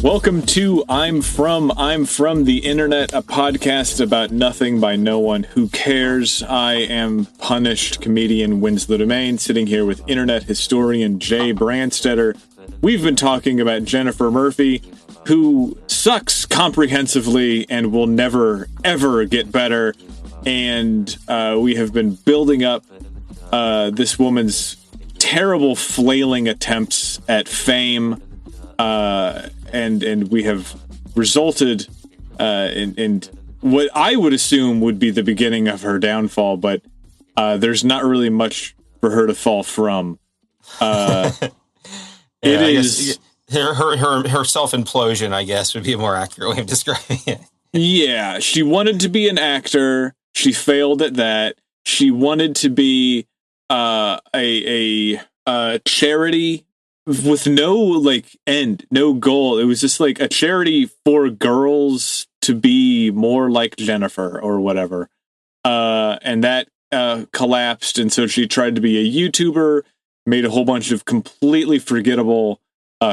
Welcome to I'm From the Internet, a podcast about nothing by no one who cares. I am punished comedian Wins the Domain, sitting here with internet historian Brandstetter. We've been talking about Jennifer Murphy, who sucks comprehensively and will never, ever get better. And we have been building up this woman's terrible flailing attempts at fame. And we have resulted in what I would assume would be the beginning of her downfall, but there's not really much for her to fall from. It is her self-implosion, I guess, would be a more accurate way of describing it. Yeah, she wanted to be an actor. She failed at that. She wanted to be a charity with no end, no goal. It was just like a charity for girls to be more like Jennifer or whatever. And that collapsed. And so she tried to be a YouTuber, made a whole bunch of completely forgettable,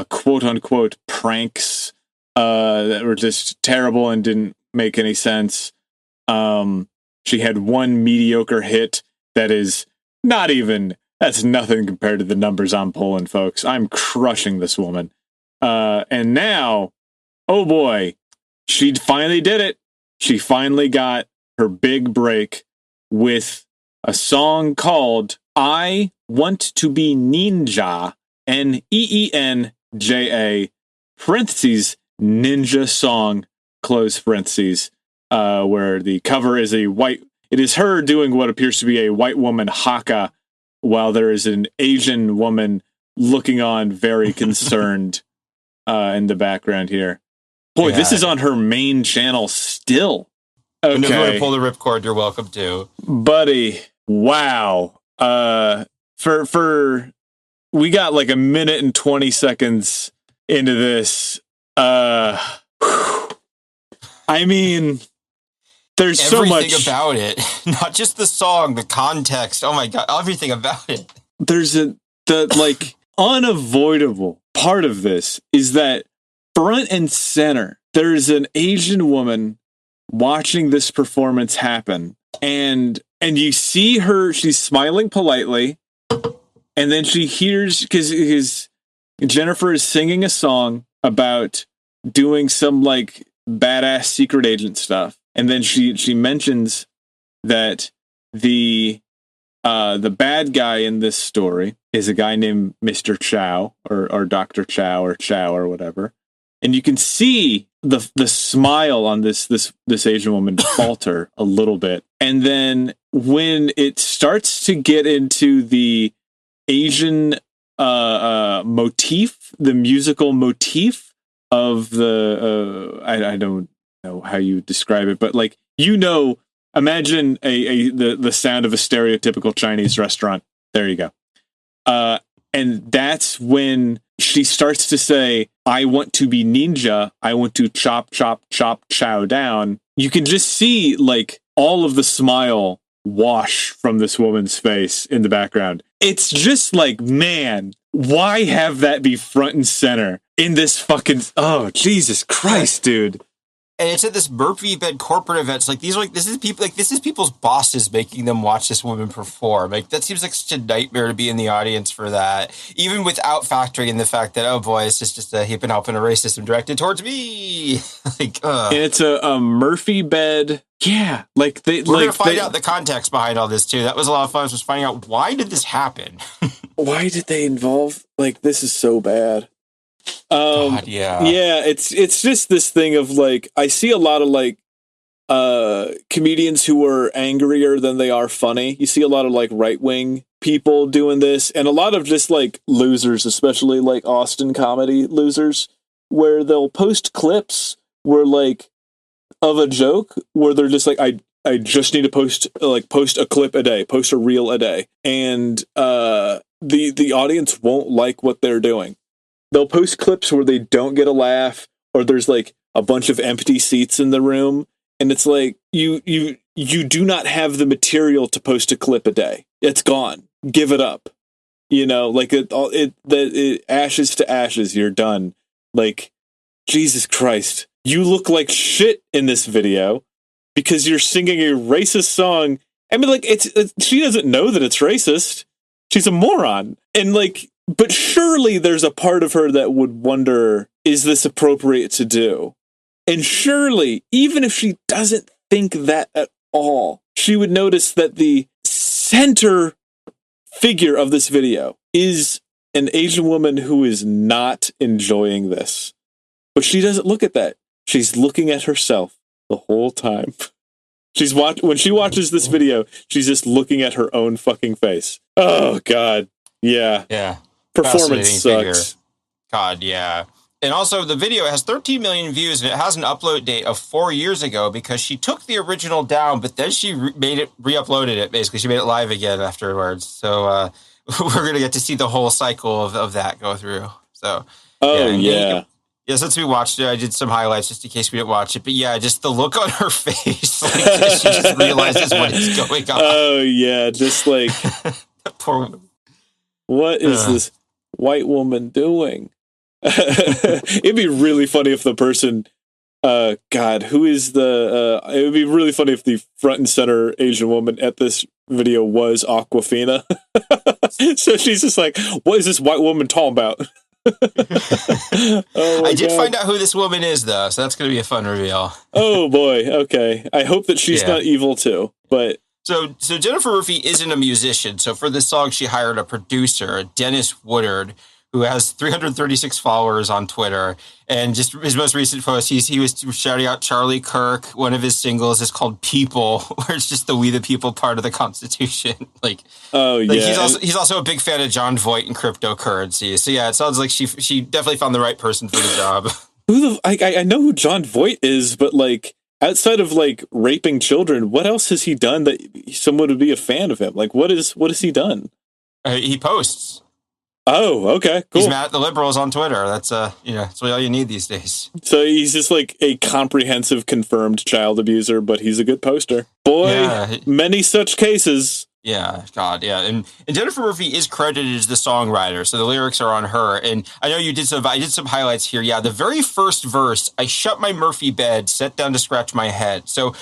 quote unquote, pranks that were just terrible and didn't make any sense. She had one mediocre hit that is not even... That's nothing compared to the numbers I'm pulling, folks. I'm crushing this woman. And now, oh boy, she finally did it. She finally got her big break with a song called I Want to Be Ninja, Neenja, parentheses, ninja song, close parentheses, where the cover is it is her doing what appears to be a white woman haka, while there is an Asian woman looking on very concerned in the background here. Boy, yeah. This is on her main channel still. Okay. And if you want to pull the ripcord, you're welcome to. Buddy, wow. We got like a minute and 20 seconds into this. I mean... There's so much everything about it, not just the song, the context. Oh my God, everything about it. There's the unavoidable part of this is that front and center, there's an Asian woman watching this performance happen, and you see her, she's smiling politely, and then she hears, because Jennifer is singing a song about doing some like badass secret agent stuff. And then she mentions that the bad guy in this story is a guy named Mr. Chow or Dr. Chow or whatever. And you can see the smile on this Asian woman falter a little bit. And then when it starts to get into the Asian motif, the musical motif of the I don't know how you describe it, but like, imagine the sound of a stereotypical Chinese restaurant. There you go. And that's when she starts to say, I want to be ninja. I want to chop, chow down. You can just see like all of the smile wash from this woman's face in the background. It's just like, man, why have that be front and center in this fucking, oh, Jesus Christ, dude. And it's at this Murphy bed corporate events. Like this is people's bosses making them watch this woman perform. Like that seems like such a nightmare to be in the audience for that, even without factoring in the fact that, oh boy, it's just a heaping up in a racism directed towards me. And it's a Murphy bed. Yeah, we're gonna find out the context behind all this too. That was a lot of fun. Was finding out why did this happen. Why did they involve? Like, this is so bad. God, yeah. Yeah, it's just this thing of like, I see a lot of like comedians who are angrier than they are funny. You see a lot of like right-wing people doing this, and a lot of just like losers, especially like Austin comedy losers, where they'll post clips where like of a joke where they're just like, I just need to post a clip a day, post a reel a day, and the audience won't like what they're doing. They'll post clips where they don't get a laugh, or there's like a bunch of empty seats in the room, and it's like you do not have the material to post a clip a day. It's gone. Give it up. Like it ashes to ashes. You're done. Like Jesus Christ, you look like shit in this video because you're singing a racist song. I mean, like, she doesn't know that it's racist. She's a moron. And, like, but surely there's a part of her that would wonder, is this appropriate to do? And surely, even if she doesn't think that at all, she would notice that the center figure of this video is an Asian woman who is not enjoying this. But she doesn't look at that. She's looking at herself the whole time. When she watches this video, she's just looking at her own fucking face. Oh, God. Yeah. Yeah. Performance sucks. Figure. God, yeah. And also, the video has 13 million views, and it has an upload date of 4 years ago because she took the original down, but then she re-uploaded it, basically. She made it live again afterwards. So we're going to get to see the whole cycle of that go through. So, yeah. Yeah, since we watched it, I did some highlights just in case we didn't watch it. But yeah, just the look on her face, like she just realizes what is going on. Oh, yeah, just like... Poor woman. What is this white woman doing? It'd be really funny if the person, God, who is the, it would be really funny if the front and center Asian woman at this video was Awkwafina. So she's just like, what is this white woman talking about? I did find out who this woman is, though, so that's going to be a fun reveal. Oh, boy. Okay. I hope that she's not evil, too, but... So Jennifer Murphy isn't a musician, so for this song, she hired a producer, Dennis Woodard, who has 336 followers on Twitter. And just his most recent post, he was shouting out Charlie Kirk. One of his singles is called People, where it's just the We the People part of the Constitution. He's also a big fan of John Voight and cryptocurrency. So yeah, it sounds like she definitely found the right person for the job. I know who John Voight is, but like outside of like raping children, what else has he done that someone would be a fan of him? Like what has he done? He posts. Oh, okay, cool. He's mad at the liberals on Twitter. That's that's all you need these days. So he's just like a comprehensive confirmed child abuser, but he's a good poster. Boy, many such cases. Yeah, God, yeah. And Jennifer Murphy is credited as the songwriter, so the lyrics are on her. And I know I did some highlights here. Yeah, the very first verse, I shut my Murphy bed, sat down to scratch my head. So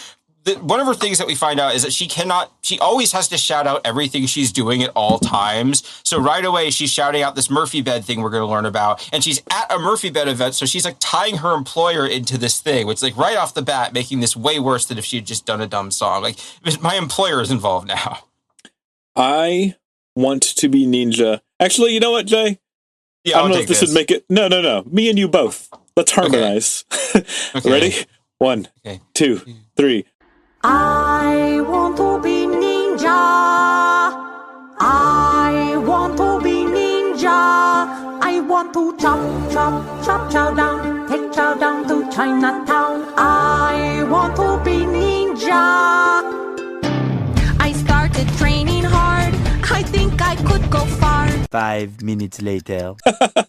one of her things that we find out is that she always has to shout out everything she's doing at all times. So right away, she's shouting out this Murphy bed thing we're going to learn about. And she's at a Murphy bed event. So she's like tying her employer into this thing, which like right off the bat, making this way worse than if she had just done a dumb song. Like my employer is involved now. I want to be ninja. Actually, you know what, Jay? Yeah, I don't know if this would make it. No. Me and you both. Let's harmonize. Okay. Ready? 1, 2, 3. I want to be ninja. I want to be ninja. I want to chop down, take chow down to Chinatown. I want to be ninja. I started training hard. I think I could go far. 5 minutes later.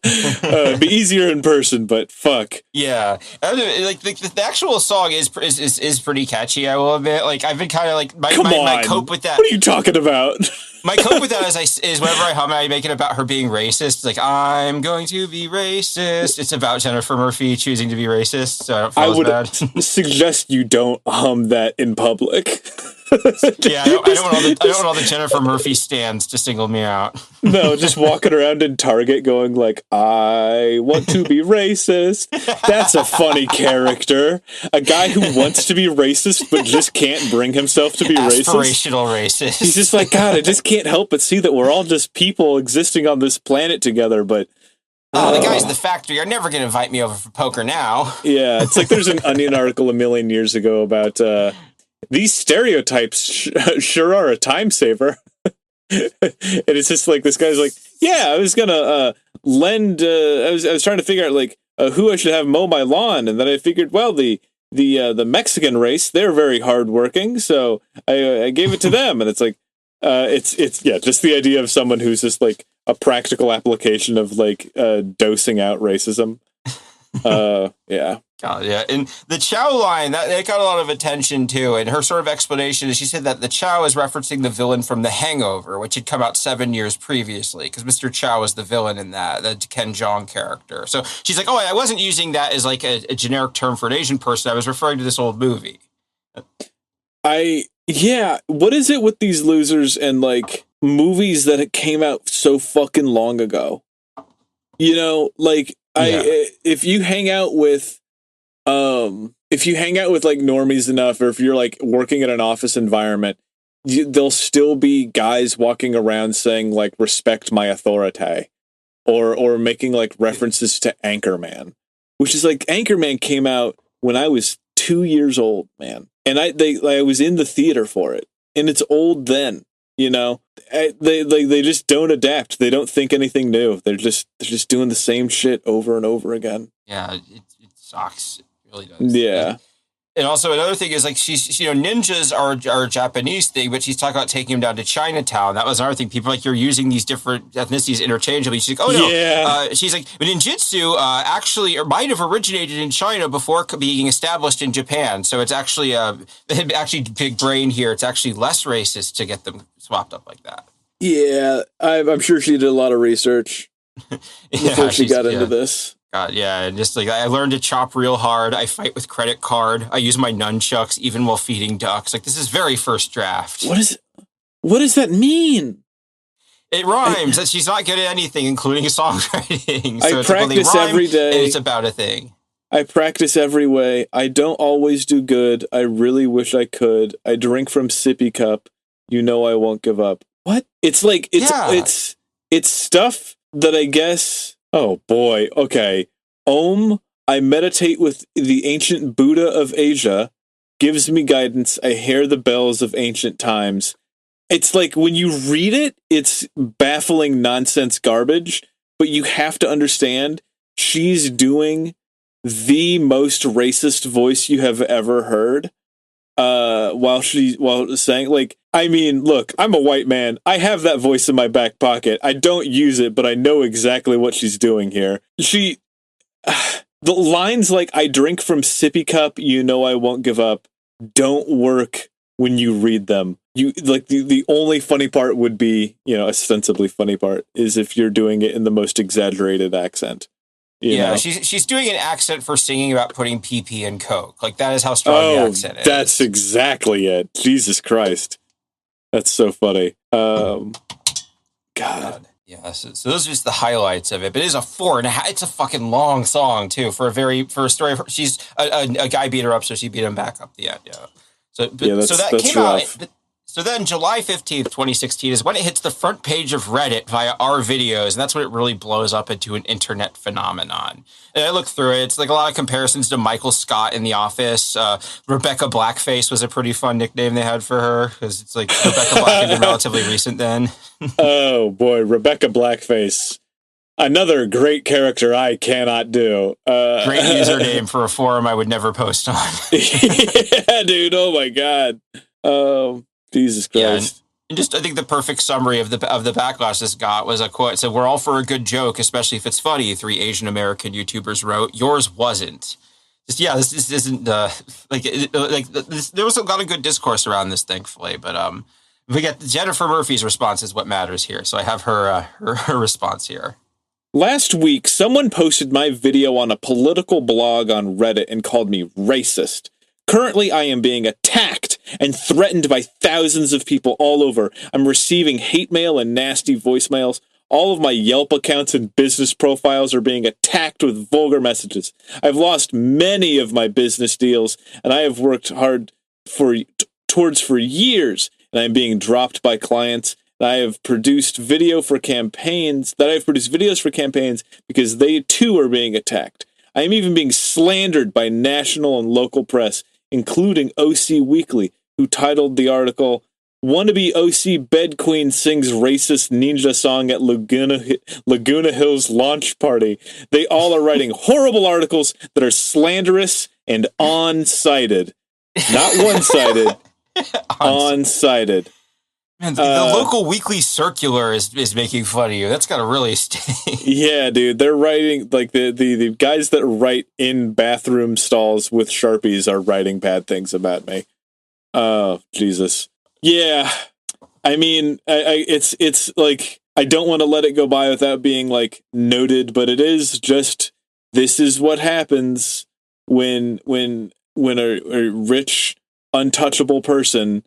It'd be easier in person, but fuck. Yeah, like the actual song is pretty catchy. I will admit. Like I've been kind of like my cope with that. What are you talking about? My cope with that is whenever I hum, I make it about her being racist. It's like I'm going to be racist. It's about Jennifer Murphy choosing to be racist. So I would suggest you don't hum that in public. Yeah, I don't want all the Jennifer Murphy stands to single me out. No, just walking around in Target going like, I want to be racist. That's a funny character. A guy who wants to be racist but just can't bring himself to be Aspirational racist. He's just like, God, I just can't help but see that we're all just people existing on this planet together, but the guys in the factory are never going to invite me over for poker now. Yeah, it's like there's an Onion article a million years ago about these stereotypes sure are a time saver. And it's just like this guy's like, yeah, I was gonna lend. I was trying to figure out like who I should have mow my lawn, and then I figured, well, the Mexican race, they're very hardworking, so I gave it to them, and it's like it's just the idea of someone who's just like a practical application of like dosing out racism. Yeah. God, yeah. And the Chow line, that got a lot of attention too. And her sort of explanation is she said that the Chow is referencing the villain from The Hangover, which had come out 7 years previously, because Mr. Chow was the villain in that, the Ken Jeong character. So she's like, oh, I wasn't using that as like a generic term for an Asian person. I was referring to this old movie. What is it with these losers and like movies that came out so fucking long ago? You know, like if you hang out with like normies enough, or if you're like working in an office environment, there'll still be guys walking around saying like respect my authority, or making like references to Anchorman, which is like Anchorman came out when I was 2 years old, man, and I was in the theater for it, and it's old then. You know, they just don't adapt. They don't think anything new. They're just doing the same shit over and over again. Yeah, it sucks. It really does. Yeah. And also another thing is like she's ninjas are a Japanese thing, but she's talking about taking them down to Chinatown. That was another thing. People are like, you're using these different ethnicities interchangeably. She's like, oh no. Yeah. She's like, ninjutsu actually might have originated in China before being established in Japan. So it's actually big brain here. It's actually less racist to get them swapped up like that. Yeah, I'm sure she did a lot of research before she got into this. God, yeah, and just like I learned to chop real hard. I fight with credit card. I use my nunchucks even while feeding ducks. Like, this is very first draft. What does that mean? It rhymes. And she's not good at anything, including songwriting. So I practice every day. And it's about a thing. I practice every way. I don't always do good. I really wish I could. I drink from sippy cup. You know I won't give up. What? It's like it's stuff that I guess. Oh boy. Okay. I meditate with the ancient Buddha of Asia. Gives me guidance. I hear the bells of ancient times. It's like when you read it, it's baffling nonsense garbage, but you have to understand she's doing the most racist voice you have ever heard. While saying, like, I mean, look, I'm a white man. I have that voice in my back pocket. I don't use it, but I know exactly what she's doing here. The lines like, I drink from sippy cup, you know I won't give up, don't work when you read them. You like the only funny part would be, ostensibly funny part is if you're doing it in the most exaggerated accent. You know? She's doing an accent for singing about putting PP in Coke. Like, that is how strong the accent is. That's exactly it. Jesus Christ. That's so funny. God. Yeah, so those are just the highlights of it. But it is a 4.5. It's a fucking long song, too, for a story. She's a guy beat her up, so she beat him back up the end. Yeah. So that came rough. out. So then July 15th, 2016 is when it hits the front page of Reddit via our videos, and that's when it really blows up into an internet phenomenon. And I looked through it. It's like a lot of comparisons to Michael Scott in The Office. Rebecca Blackface was a pretty fun nickname they had for her, because it's like Rebecca Black had been relatively recent then. Oh, boy, Rebecca Blackface. Another great character I cannot do. Great username for a forum I would never post on. Yeah, dude. Oh, my God. Jesus Christ. Yeah, and just, I think the perfect summary of the backlash this got was a quote. It said, "We're all for a good joke, especially if it's funny," 3 Asian American YouTubers wrote. Yours wasn't. This isn't there was a lot of good discourse around this, thankfully. But we get Jennifer Murphy's response is what matters here. So I have her response here. Last week, someone posted my video on a political blog on Reddit and called me racist. Currently, I am being attacked and threatened by thousands of people all over. I'm receiving hate mail and nasty voicemails. All of my Yelp accounts and business profiles are being attacked with vulgar messages. I've lost many of my business deals, and I have worked hard towards for years, and I'm being dropped by clients. I have produced videos for campaigns because they too are being attacked. I am even being slandered by national and local press, including OC Weekly, who titled the article, "Wannabe OC Bed Queen Sings Racist Ninja Song at Laguna Hills Launch Party." They all are writing horrible articles that are slanderous and on-sided. Not one-sided, on-sided. Man, the local weekly circular is making fun of you. That's got to really stay. Yeah, dude. They're writing, like, the guys that write in bathroom stalls with Sharpies are writing bad things about me. Oh, Jesus. Yeah. I mean, it's like, I don't want to let it go by without being, like, noted, but it is just, this is what happens when a rich, untouchable person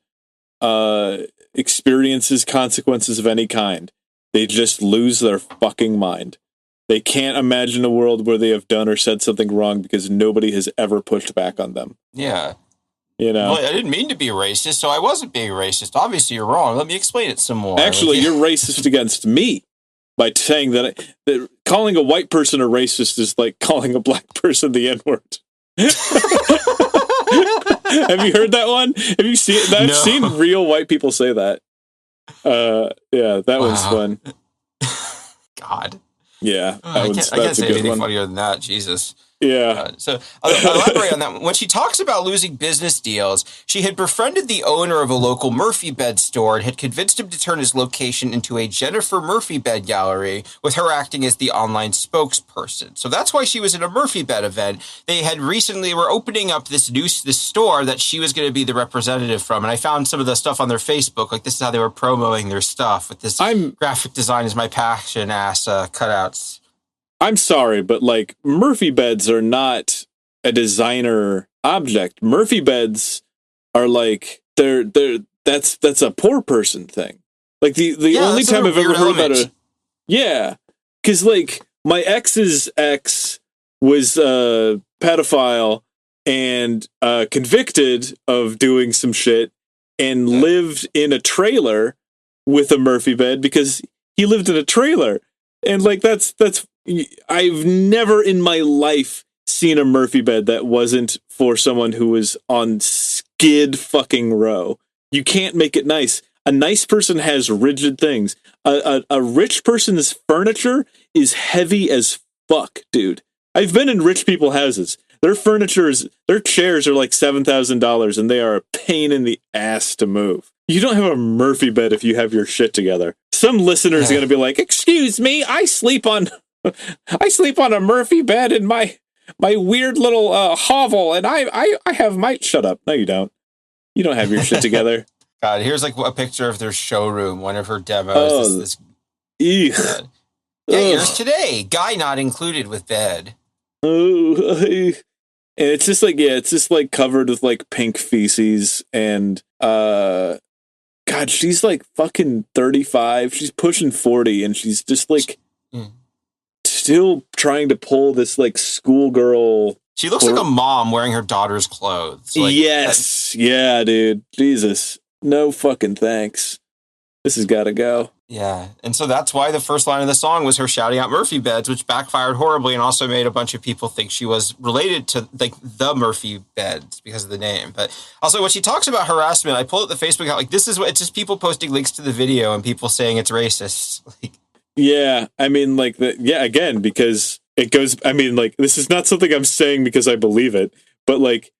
experiences consequences of any kind. They just lose their fucking mind. They can't imagine a world where they have done or said something wrong because nobody has ever pushed back on them. Yeah. You know? Well, I didn't mean to be racist, so I wasn't being racist. Obviously, you're wrong. Let me explain it some more. Actually, you're racist against me by saying that calling a white person a racist is like calling a black person the N-word. Have you heard that one? Have you seen it? I've seen real white people say that. Yeah, that was fun. God. Yeah, I can't say anything funnier than that. Jesus. Yeah. So I'll elaborate on that. When she talks about losing business deals, she had befriended the owner of a local Murphy bed store and had convinced him to turn his location into a Jennifer Murphy bed gallery, with her acting as the online spokesperson. So that's why she was at a Murphy bed event. They had recently were opening up this store that she was going to be the representative from. And I found some of the stuff on their Facebook. Like, this is how they were promoting their stuff with this graphic design is my passion ass cutouts. I'm sorry, but like Murphy beds are not a designer object. Murphy beds are like that's a poor person thing. Like the only time I've ever heard about because like my ex's ex was a pedophile and convicted of doing some shit and lived in a trailer with a Murphy bed because he lived in a trailer. And like that's I've never in my life seen a Murphy bed that wasn't for someone who was on Skid fucking Row. You can't make it nice. A nice person has rigid things. A rich person's furniture is heavy as fuck, dude. I've been in rich people houses. Their chairs are like $7,000 and they are a pain in the ass to move. You don't have a Murphy bed if you have your shit together. Some listeners are going to be like, "Excuse me, I sleep on a Murphy bed in my weird little hovel, and I have my..." Shut up. No, you don't. You don't have your shit together. God, here's like a picture of their showroom, one of her demos. Get yours today. Guy not included with bed. And it's just like covered with like pink feces and God, she's like fucking 35. She's pushing 40 and she's just like still trying to pull this like schoolgirl. She looks like a mom wearing her daughter's clothes. Like, yes. Yeah, dude. Jesus. No fucking thanks. This has got to go. Yeah. And so that's why the first line of the song was her shouting out Murphy beds, which backfired horribly and also made a bunch of people think she was related to like the Murphy beds because of the name. But also when she talks about harassment, I pulled up the Facebook out, like this is what it's just people posting links to the video and people saying it's racist. Like, yeah. I mean, like again, because it goes, I mean, like, this is not something I'm saying because I believe it, but like,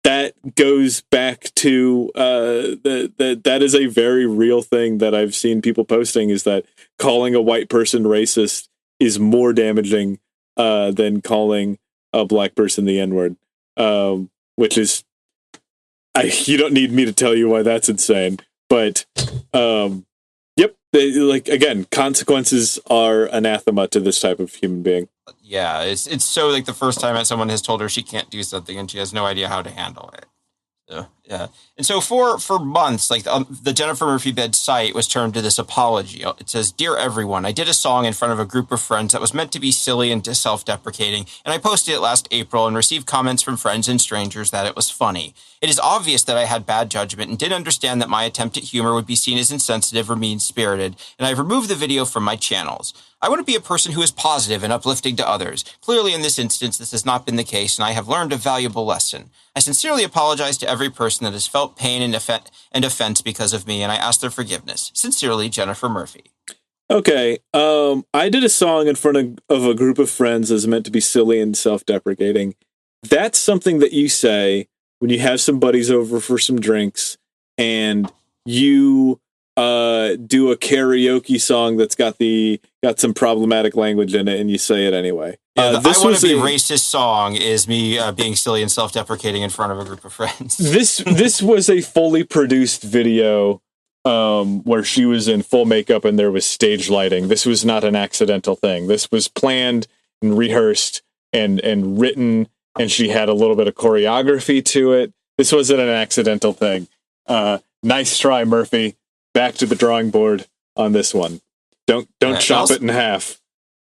that goes back to that is a very real thing that I've seen people posting, is that calling a white person racist is more damaging than calling a black person the N-word, which is, you don't need me to tell you why that's insane. But yep, like again, consequences are anathema to this type of human being. Yeah, it's so like the first time that someone has told her she can't do something and she has no idea how to handle it. So, yeah. And so for months, like the Jennifer Murphy bed site was turned to this apology. It says, "Dear everyone, I did a song in front of a group of friends that was meant to be silly and self-deprecating, and I posted it last April and received comments from friends and strangers that it was funny. It is obvious that I had bad judgment and didn't understand that my attempt at humor would be seen as insensitive or mean-spirited, and I've removed the video from my channels. I want to be a person who is positive and uplifting to others. Clearly, in this instance, this has not been the case, and I have learned a valuable lesson. I sincerely apologize to every person that has felt pain and offense because of me, and I ask their forgiveness. Sincerely, Jennifer Murphy." Okay, I did a song in front of a group of friends that's meant to be silly and self-deprecating. That's something that you say when you have some buddies over for some drinks, and you do a karaoke song that's got some problematic language in it, and you say it anyway. Yeah, I Want to Be Racist song is me being silly and self-deprecating in front of a group of friends. This was a fully produced video where she was in full makeup and there was stage lighting. This was not an accidental thing. This was planned and rehearsed and written, and she had a little bit of choreography to it. This wasn't an accidental thing. Nice try, Murphy. Back to the drawing board on this one. Don't chop it in half.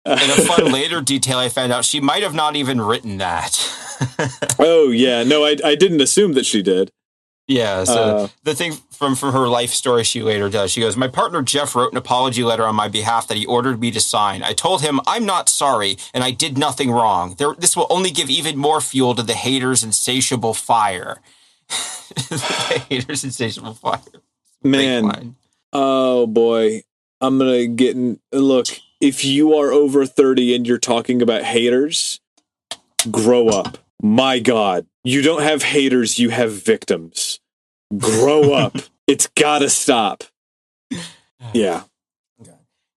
In a fun later detail, I found out she might have not even written that. Oh yeah, no, I didn't assume that she did. Yeah, so the thing from her life story she later does, she goes, my partner Jeff wrote an apology letter on my behalf that he ordered me to sign. I told him I'm not sorry and I did nothing wrong. This will only give even more fuel to the haters' insatiable fire. The haters' insatiable fire. Man, oh boy, I'm gonna get in. Look, if you are over 30 and you're talking about haters, grow up. My God, you don't have haters, you have victims. Grow up. It's gotta stop. Yeah.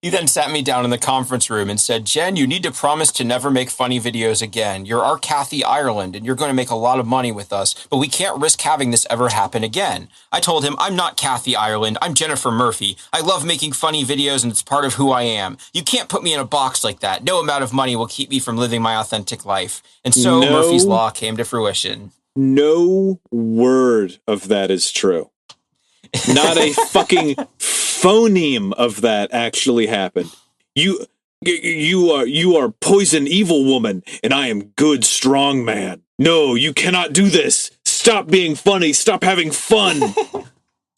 He then sat me down in the conference room and said, Jen, you need to promise to never make funny videos again. You're our Kathy Ireland, and you're going to make a lot of money with us, but we can't risk having this ever happen again. I told him, I'm not Kathy Ireland. I'm Jennifer Murphy. I love making funny videos, and it's part of who I am. You can't put me in a box like that. No amount of money will keep me from living my authentic life. And so Murphy's Law came to fruition. No word of that is true. Not a fucking phoneme of that actually happened. You are poison evil woman, and I am good strong man. No, you cannot do this. Stop being funny. Stop having fun.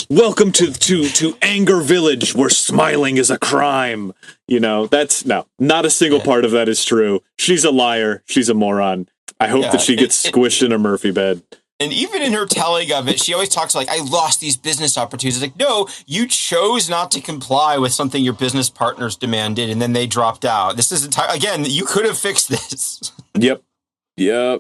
Welcome to Anger Village, where smiling is a crime. You know, that's not a single part of that is true. She's a liar. She's a moron. I hope that she gets squished in a Murphy bed. And even in her telling of it, she always talks like, I lost these business opportunities. Like, no, you chose not to comply with something your business partners demanded, and then they dropped out. This is again, you could have fixed this. Yep. Yeah.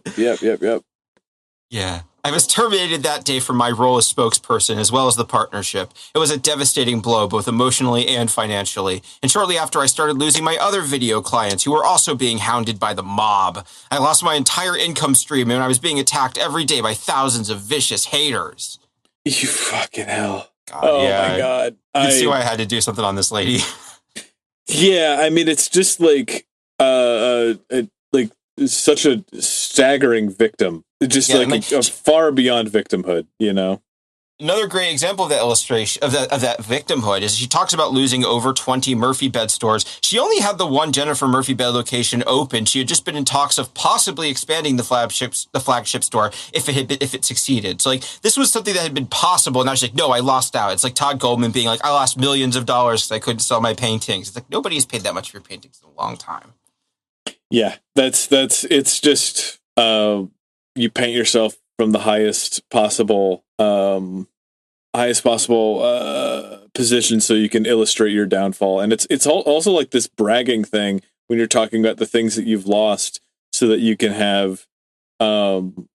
I was terminated that day from my role as spokesperson, as well as the partnership. It was a devastating blow, both emotionally and financially. And shortly after, I started losing my other video clients, who were also being hounded by the mob. I lost my entire income stream, and I was being attacked every day by thousands of vicious haters. You fucking hell. God, my God. You see why I had to do something on this lady. Yeah, I mean, it's just like such a staggering victim. Just a far beyond victimhood, you know? Another great example of that illustration of that victimhood is she talks about losing over 20 Murphy bed stores. She only had the one Jennifer Murphy bed location open. She had just been in talks of possibly expanding the flagship store if it succeeded. So like this was something that had been possible. And now she's like, no, I lost out. It's like Todd Goldman being like, I lost millions of dollars because I couldn't sell my paintings. It's like nobody's paid that much for your paintings in a long time. Yeah, it's just you paint yourself from the highest possible position so you can illustrate your downfall. And it's also like this bragging thing when you're talking about the things that you've lost so that you can have an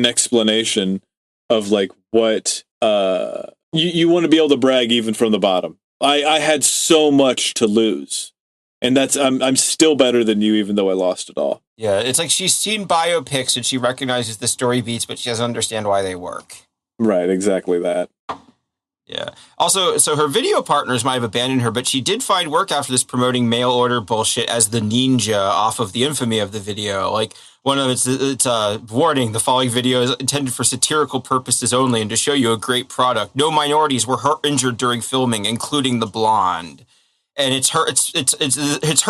explanation of like what you want to be able to brag even from the bottom. I had so much to lose. And I'm still better than you, even though I lost it all. Yeah, it's like she's seen biopics and she recognizes the story beats, but she doesn't understand why they work. Right, exactly that. Yeah. Also, so her video partners might have abandoned her, but she did find work after this promoting mail order bullshit as the ninja off of the infamy of the video. Like one of it's warning, the following video is intended for satirical purposes only and to show you a great product. No minorities were injured during filming, including the blonde. And it's her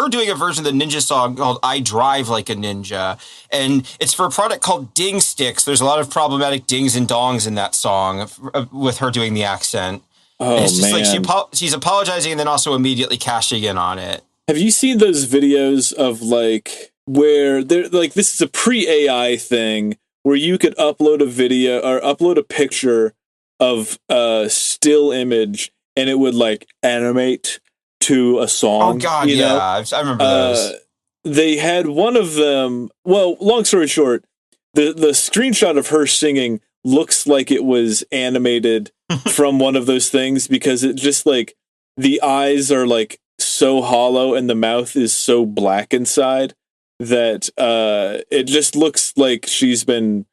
doing a version of the ninja song called I Drive Like a Ninja. And it's for a product called Ding Sticks. There's a lot of problematic dings and dongs in that song with her doing the accent. Oh, and it's just man. like she's apologizing and then also immediately cashing in on it. Have you seen those videos of like where they're like, this is a pre-AI thing where you could upload a video or upload a picture of a still image and it would like animate to a song. Oh God, you know? I remember those. They had one of them. Well, long story short, the screenshot of her singing looks like it was animated from one of those things, because it just like the eyes are like so hollow and the mouth is so black inside that it just looks like she's been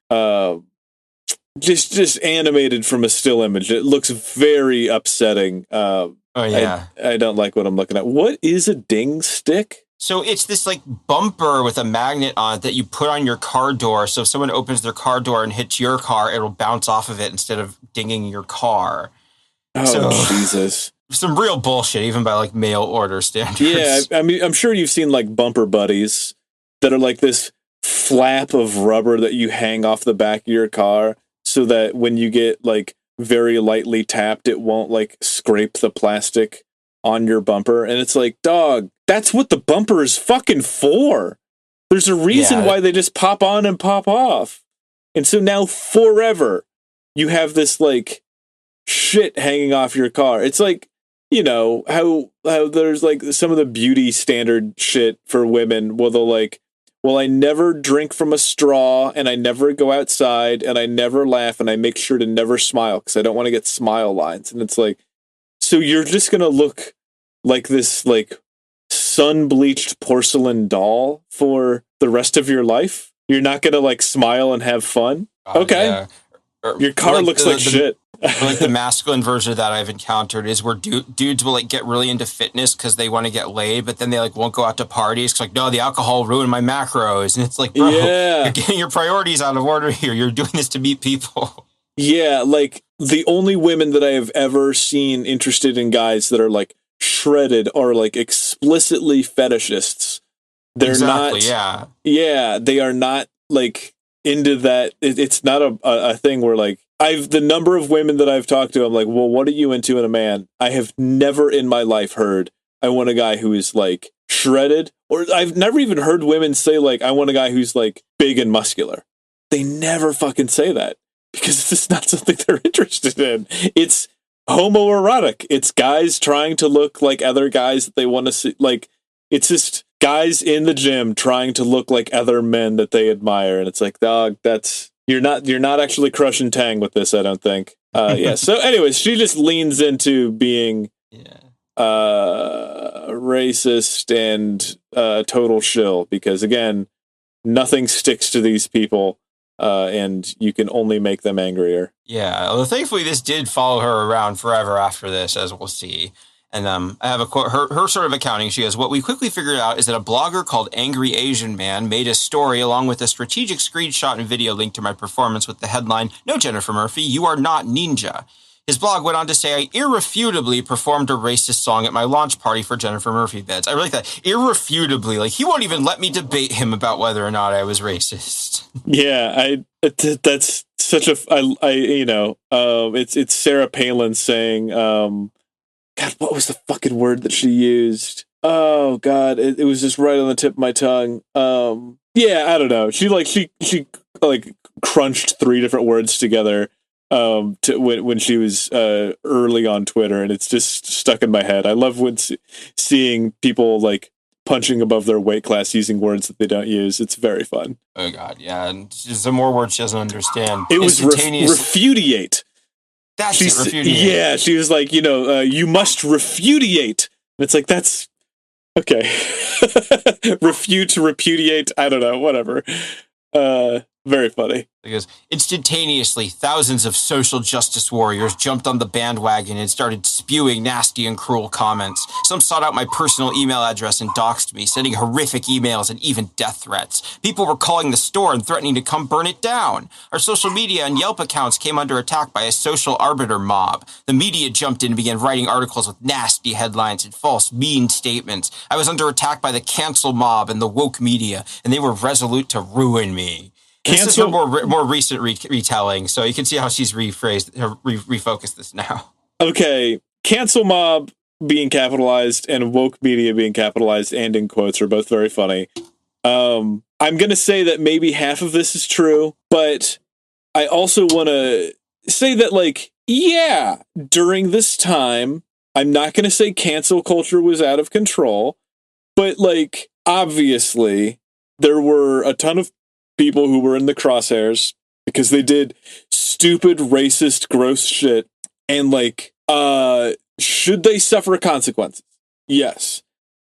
just animated from a still image. It looks very upsetting. Oh yeah, I don't like what I'm looking at. What is a ding stick? So it's this like bumper with a magnet on it that you put on your car door. So if someone opens their car door and hits your car, it'll bounce off of it instead of dinging your car. Oh, so, Jesus. Some real bullshit, even by like mail order standards. Yeah, I mean, I'm sure you've seen like bumper buddies that are like this flap of rubber that you hang off the back of your car so that when you get like very lightly tapped, it won't like scrape the plastic on your bumper. And it's like, dog, that's what the bumper is fucking for. There's a reason why they just pop on and pop off. And so now forever you have this like shit hanging off your car. It's like, you know, how there's like some of the beauty standard shit for women. Well, they'll like, well, I never drink from a straw and I never go outside and I never laugh and I make sure to never smile because I don't want to get smile lines. And it's like, so you're just going to look like this like sun-bleached porcelain doll for the rest of your life? You're not going to like smile and have fun? Okay. Yeah. Your car like looks like shit. Like the masculine version that I've encountered is where dudes will like get really into fitness because they want to get laid, but then they like won't go out to parties because like, no, the alcohol ruined my macros. And it's like, bro, you're getting your priorities out of order here. You're doing this to meet people. Yeah, like the only women that I have ever seen interested in guys that are like shredded are like explicitly fetishists. They're not. Yeah, they are not like into that. It's not a thing where like the number of women that I've talked to, I'm like, well, what are you into in a man? I have never in my life heard I want a guy who is like shredded, or I've never even heard women say like I want a guy who's like big and muscular. They never fucking say that because it's just not something they're interested in. It's homoerotic. It's guys trying to look like other guys that they want to see. Like, it's just guys in the gym trying to look like other men that they admire. And it's like, dog, you're not actually crushing Tang with this, I don't think. Yeah. So anyways, she just leans into being racist and total shill because again, nothing sticks to these people. And you can only make them angrier. Yeah. Well, thankfully, this did follow her around forever after this, as we'll see. And I have a quote, her sort of accounting. She goes, what we quickly figured out is that a blogger called Angry Asian Man made a story along with a strategic screenshot and video linked to my performance with the headline, "No, Jennifer Murphy, you are not ninja." His blog went on to say, I irrefutably performed a racist song at my launch party for Jennifer Murphy beds. I really like that. Irrefutably. Like, he won't even let me debate him about whether or not I was racist. Yeah, that's such a, it's Sarah Palin saying, God, what was the fucking word that she used? Oh, God, it was just right on the tip of my tongue. Yeah, I don't know. She crunched 3 different words together when she was early on Twitter, and it's just stuck in my head. I love seeing people like punching above their weight class using words that they don't use. It's very fun. Oh God, yeah, and some more words she doesn't understand. It was refudiate. That's it, refudiate. Yeah, she was like, you must refudiate. And it's like, that's okay. Refute, repudiate. I don't know, whatever. Very funny. Because instantaneously, thousands of social justice warriors jumped on the bandwagon and started spewing nasty and cruel comments. Some sought out my personal email address and doxed me, sending horrific emails and even death threats. People were calling the store and threatening to come burn it down. Our social media and Yelp accounts came under attack by a social arbiter mob. The media jumped in and began writing articles with nasty headlines and false, mean statements. I was under attack by the cancel mob and the woke media, and they were resolute to ruin me. This is a more recent retelling, so you can see how she's refocused this now. Okay, cancel mob being capitalized and woke media being capitalized and in quotes are both very funny. I'm going to say that maybe half of this is true, but I also want to say that, like, yeah, during this time, I'm not going to say cancel culture was out of control, but, like, obviously, there were a ton of people who were in the crosshairs because they did stupid, racist, gross shit. And like, should they suffer consequences? Yes.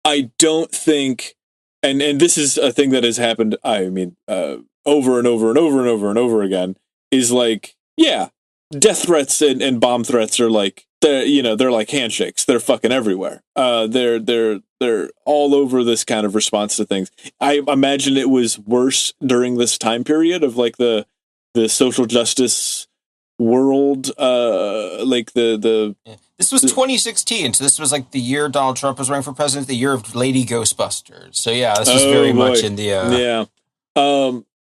I don't think, and this is a thing that has happened, I mean, over and over and over and over and over again, is like, yeah, death threats and bomb threats are like, they're like handshakes. They're fucking everywhere. They're all over this kind of response to things. I imagine it was worse during this time period of like the social justice world, like the This was 2016, so this was like the year Donald Trump was running for president, the year of Lady Ghostbusters. So yeah, this was very much in the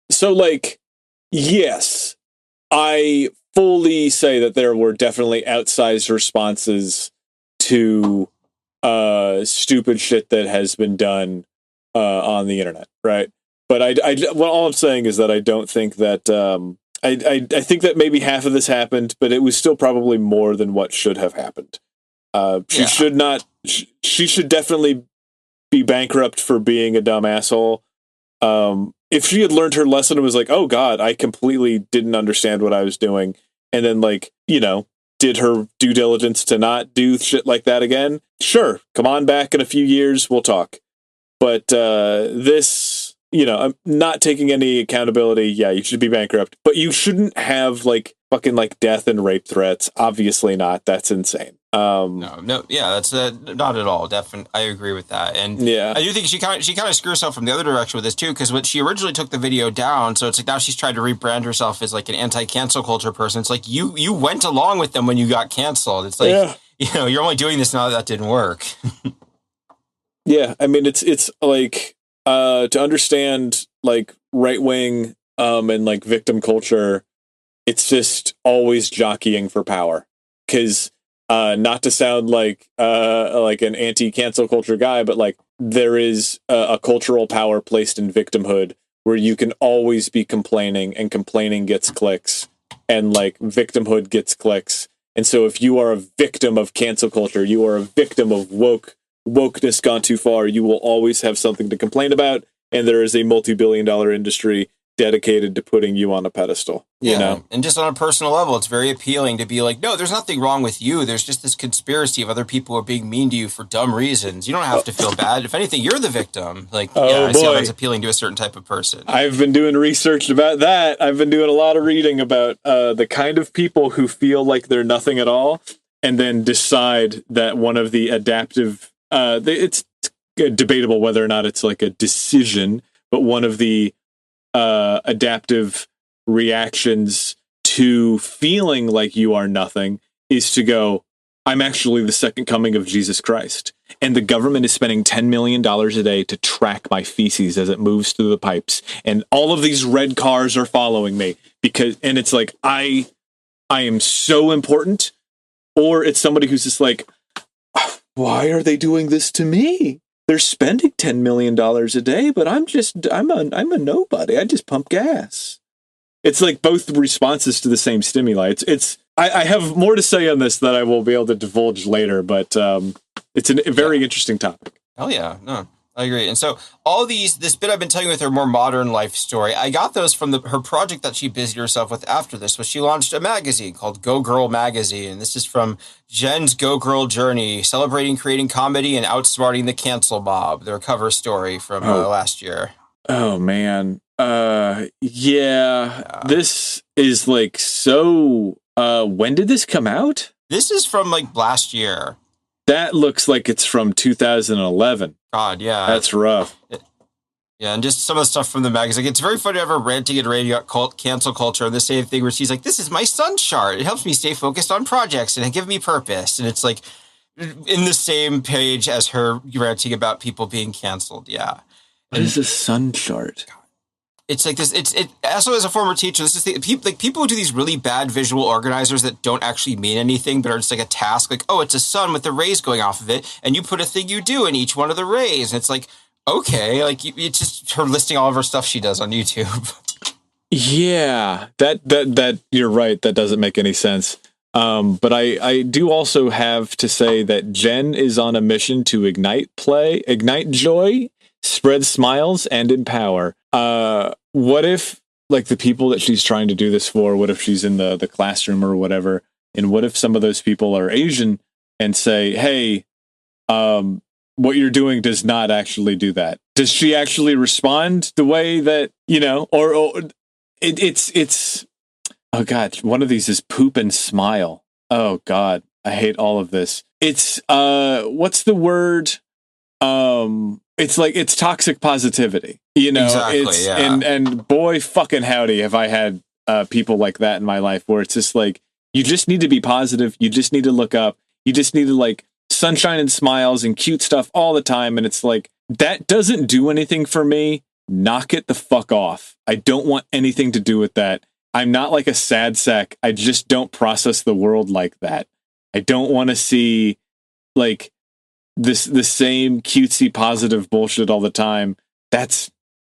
so like, yes, I fully say that there were definitely outsized responses to stupid shit that has been done on the internet, right? But well, all I'm saying is that I don't think that I think that maybe half of this happened, but it was still probably more than what should have happened. She should not. She should definitely be bankrupt for being a dumb asshole. If she had learned her lesson and was like, "Oh God, I completely didn't understand what I was doing," and then like, did her due diligence to not do shit like that again, sure, come on back in a few years, we'll talk. But this, I'm not taking any accountability. Yeah, you should be bankrupt, but you shouldn't have like fucking like death and rape threats. Obviously not. That's insane. No, yeah, that's not at all. Definitely, I agree with that. And yeah, I do think she kind of screwed herself from the other direction with this too, because when she originally took the video down, so it's like now she's trying to rebrand herself as like an anti-cancel culture person. It's like you went along with them when you got canceled. It's like you're only doing this now that didn't work. Yeah, I mean it's like to understand like right wing and like victim culture, it's just always jockeying for power. Because not to sound like an anti-cancel culture guy, but like there is a cultural power placed in victimhood where you can always be complaining, and complaining gets clicks, and like victimhood gets clicks. And so if you are a victim of cancel culture, you are a victim of wokeness gone too far, you will always have something to complain about, and there is a multi-billion-dollar industry dedicated to putting you on a pedestal. You know? And just on a personal level, it's very appealing to be like, no, there's nothing wrong with you. There's just this conspiracy of other people are being mean to you for dumb reasons. You don't have to feel bad. If anything, you're the victim. Like, I see how that's appealing to a certain type of person. I've been doing research about that. I've been doing a lot of reading about the kind of people who feel like they're nothing at all, and then decide that one of the adaptive, it's debatable whether or not it's like a decision, but one of the adaptive reactions to feeling like you are nothing is to go, I'm actually the second coming of Jesus Christ. And the government is spending $10 million a day to track my feces as it moves through the pipes. And all of these red cars are following me and it's like, I am so important. Or it's somebody who's just like, why are they doing this to me? They're spending $10 million a day, but I'm a nobody. I just pump gas. It's like both responses to the same stimuli. I have more to say on this that I will be able to divulge later, but it's a very interesting topic. Oh yeah, no, I agree. And so this bit I've been telling you with her more modern life story, I got those from her project that she busied herself with after this, was she launched a magazine called Go Girl Magazine. And this is from Jen's Go Girl Journey, celebrating creating comedy and outsmarting the cancel mob, their cover story from last year. Oh man. This is like so, when did this come out? This is from like last year. That looks like it's from 2011. God, yeah. That's rough. Yeah, and just some of the stuff from the magazine. Like, it's very funny to have her ranting and raving about cancel culture and the same thing where she's like, this is my sun chart. It helps me stay focused on projects and it gives me purpose. And it's like in the same page as her ranting about people being canceled. Yeah. What is a sun chart? It's like this. It also, as a former teacher, this is people who do these really bad visual organizers that don't actually mean anything, but are just like a task. Like, oh, it's a sun with the rays going off of it, and you put a thing you do in each one of the rays, and it's like, okay, like it's just her listing all of her stuff she does on YouTube. Yeah, that you're right. That doesn't make any sense. But I do also have to say that Jen is on a mission to ignite joy, spread smiles, and empower. What if like the people that she's trying to do this for, what if she's in the classroom or whatever, and what if some of those people are Asian and say, hey, what you're doing does not actually do that? Does she actually respond the way that, or it's oh God, one of these is poop and smile. Oh God, I hate all of this. It's what's the word? It's toxic positivity, Exactly, yeah. and boy fucking howdy have I had people like that in my life, where it's just like, you just need to be positive, you just need to look up, you just need to like sunshine and smiles and cute stuff all the time, and it's like, that doesn't do anything for me. Knock it the fuck off. I don't want anything to do with that. I'm not like a sad sack. I just don't process the world like that. I don't want to see like the same cutesy positive bullshit all the time. That's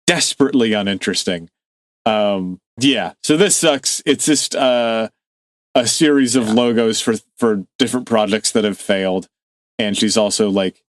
desperately uninteresting. Yeah. So this sucks. It's just a series of logos for different projects that have failed. And she's also like,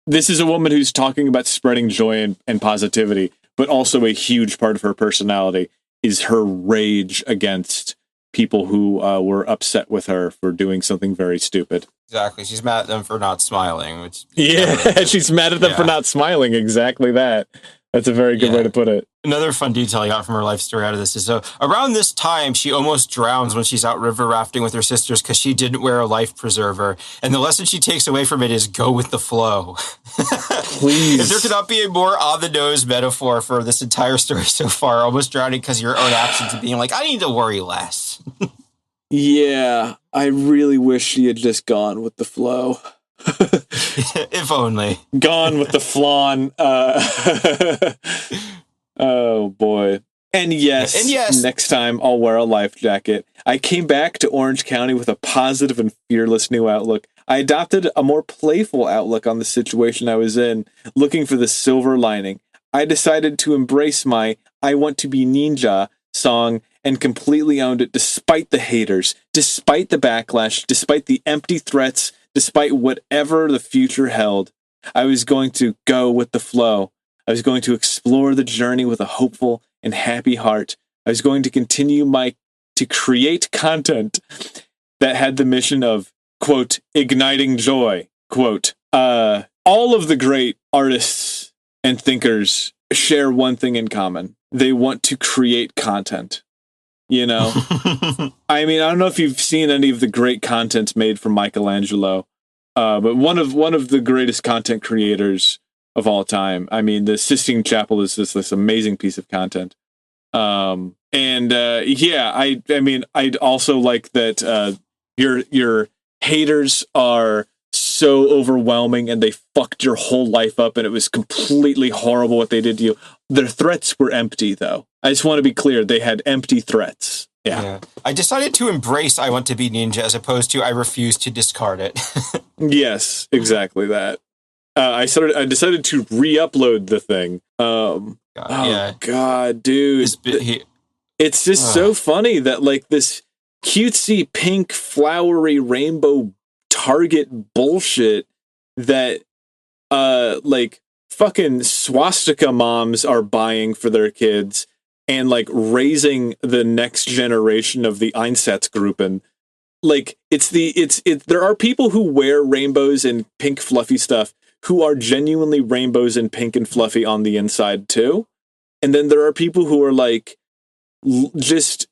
this is a woman who's talking about spreading joy and positivity, but also a huge part of her personality is her rage against people who were upset with her for doing something very stupid. Exactly. She's mad at them for not smiling, which she's mad at them for not smiling. Exactly that. That's a very good way to put it. Another fun detail I got from her life story out of this is, so around this time, she almost drowns when she's out river rafting with her sisters because she didn't wear a life preserver. And the lesson she takes away from it is go with the flow. Please. If there could not be a more on-the-nose metaphor for this entire story so far, almost drowning because of your own actions and being like, I need to worry less. Yeah, I really wish she had just gone with the flow. If only. Gone with the flan. Oh boy. And yes, next time I'll wear a life jacket. I came back to Orange County with a positive and fearless new outlook. I adopted a more playful outlook on the situation I was in, looking for the silver lining. I decided to embrace my I Want to Be Ninja song and completely owned it, despite the haters, despite the backlash, despite the empty threats, despite whatever the future held. I was going to go with the flow. I was going to explore the journey with a hopeful and happy heart. I was going to continue to create content that had the mission of, quote, igniting joy, quote. All of the great artists and thinkers share one thing in common. They want to create content. I mean, I don't know if you've seen any of the great content made from Michelangelo, but one of the greatest content creators of all time. I mean, the Sistine Chapel is this amazing piece of content. I mean, I'd also like that your haters are so overwhelming and they fucked your whole life up and it was completely horrible what they did to you. Their threats were empty, though. I just want to be clear. They had empty threats. Yeah. I decided to embrace I Want to Be Ninja as opposed to I refuse to discard it. Yes, exactly that. I decided to re-upload the thing. God, dude. It's just so funny that like this cutesy pink flowery rainbow Target bullshit that like fucking swastika moms are buying for their kids and like raising the next generation of the Einsatzgruppen. Like there are people who wear rainbows and pink fluffy stuff who are genuinely rainbows and pink and fluffy on the inside too. And then there are people who are like just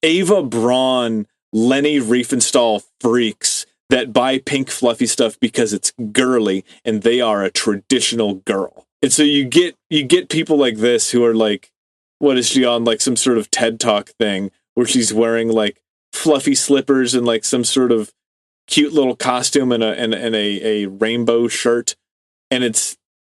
Ava Braun, Lenny Riefenstahl freaks that buy pink fluffy stuff because it's girly and they are a traditional girl. And so you get people like this who are like, what is she on, like some sort of TED Talk thing where she's wearing like fluffy slippers and like some sort of cute little costume and a rainbow shirt, and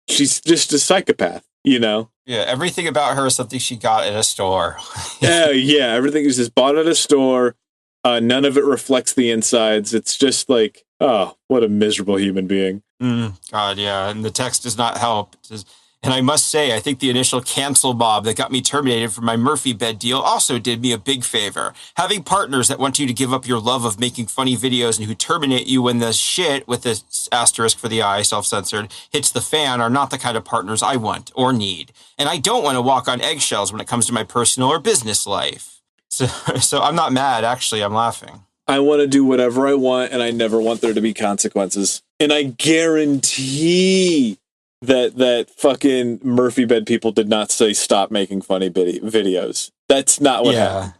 she's just a psychopath, Yeah, everything about her is something she got at a store. Yeah, everything is just bought at a store. None of it reflects the insides. It's just like, oh, what a miserable human being. God, yeah, and the text does not help. It says, And I must say, I think the initial cancel mob that got me terminated from my Murphy bed deal also did me a big favor. Having partners that want you to give up your love of making funny videos and who terminate you when the shit, with the asterisk for the I, self-censored, hits the fan are not the kind of partners I want or need. And I don't want to walk on eggshells when it comes to my personal or business life. So I'm not mad, actually, I'm laughing. I want to do whatever I want, and I never want there to be consequences. And I guarantee that fucking Murphy bed people did not say stop making funny videos. That's not what happened.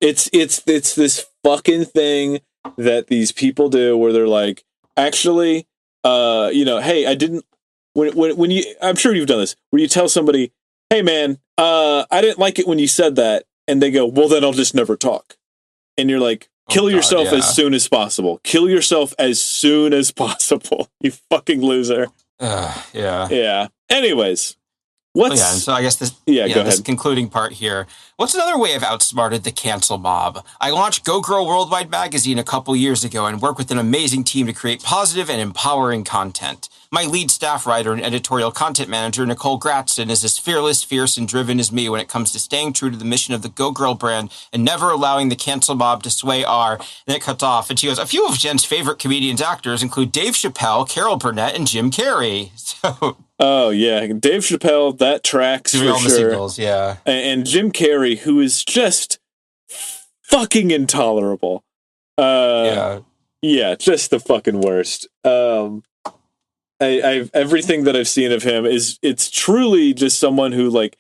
It's this fucking thing that these people do where they're like, actually, hey, I didn't. When you, I'm sure you've done this, where you tell somebody, hey man, I didn't like it when you said that, and they go, well then I'll just never talk. And you're like, kill yourself as soon as possible. Kill yourself as soon as possible. You fucking loser. Yeah. Anyways, and so I guess this. Go ahead. This concluding part here. What's another way I've outsmarted the cancel mob? I launched Go Girl Worldwide magazine a couple years ago and worked with an amazing team to create positive and empowering content. My lead staff writer and editorial content manager, Nicole Gratson, is as fearless, fierce, and driven as me when it comes to staying true to the mission of the Go Girl brand and never allowing the cancel mob to sway our. And it cuts off. And she goes, a few of Jen's favorite comedians actors include Dave Chappelle, Carol Burnett, and Jim Carrey. So. Oh, yeah. Dave Chappelle, that tracks for sure. Signals, yeah. And Jim Carrey, who is just fucking intolerable. Yeah, just the fucking worst. I've everything that I've seen of him it's truly just someone who like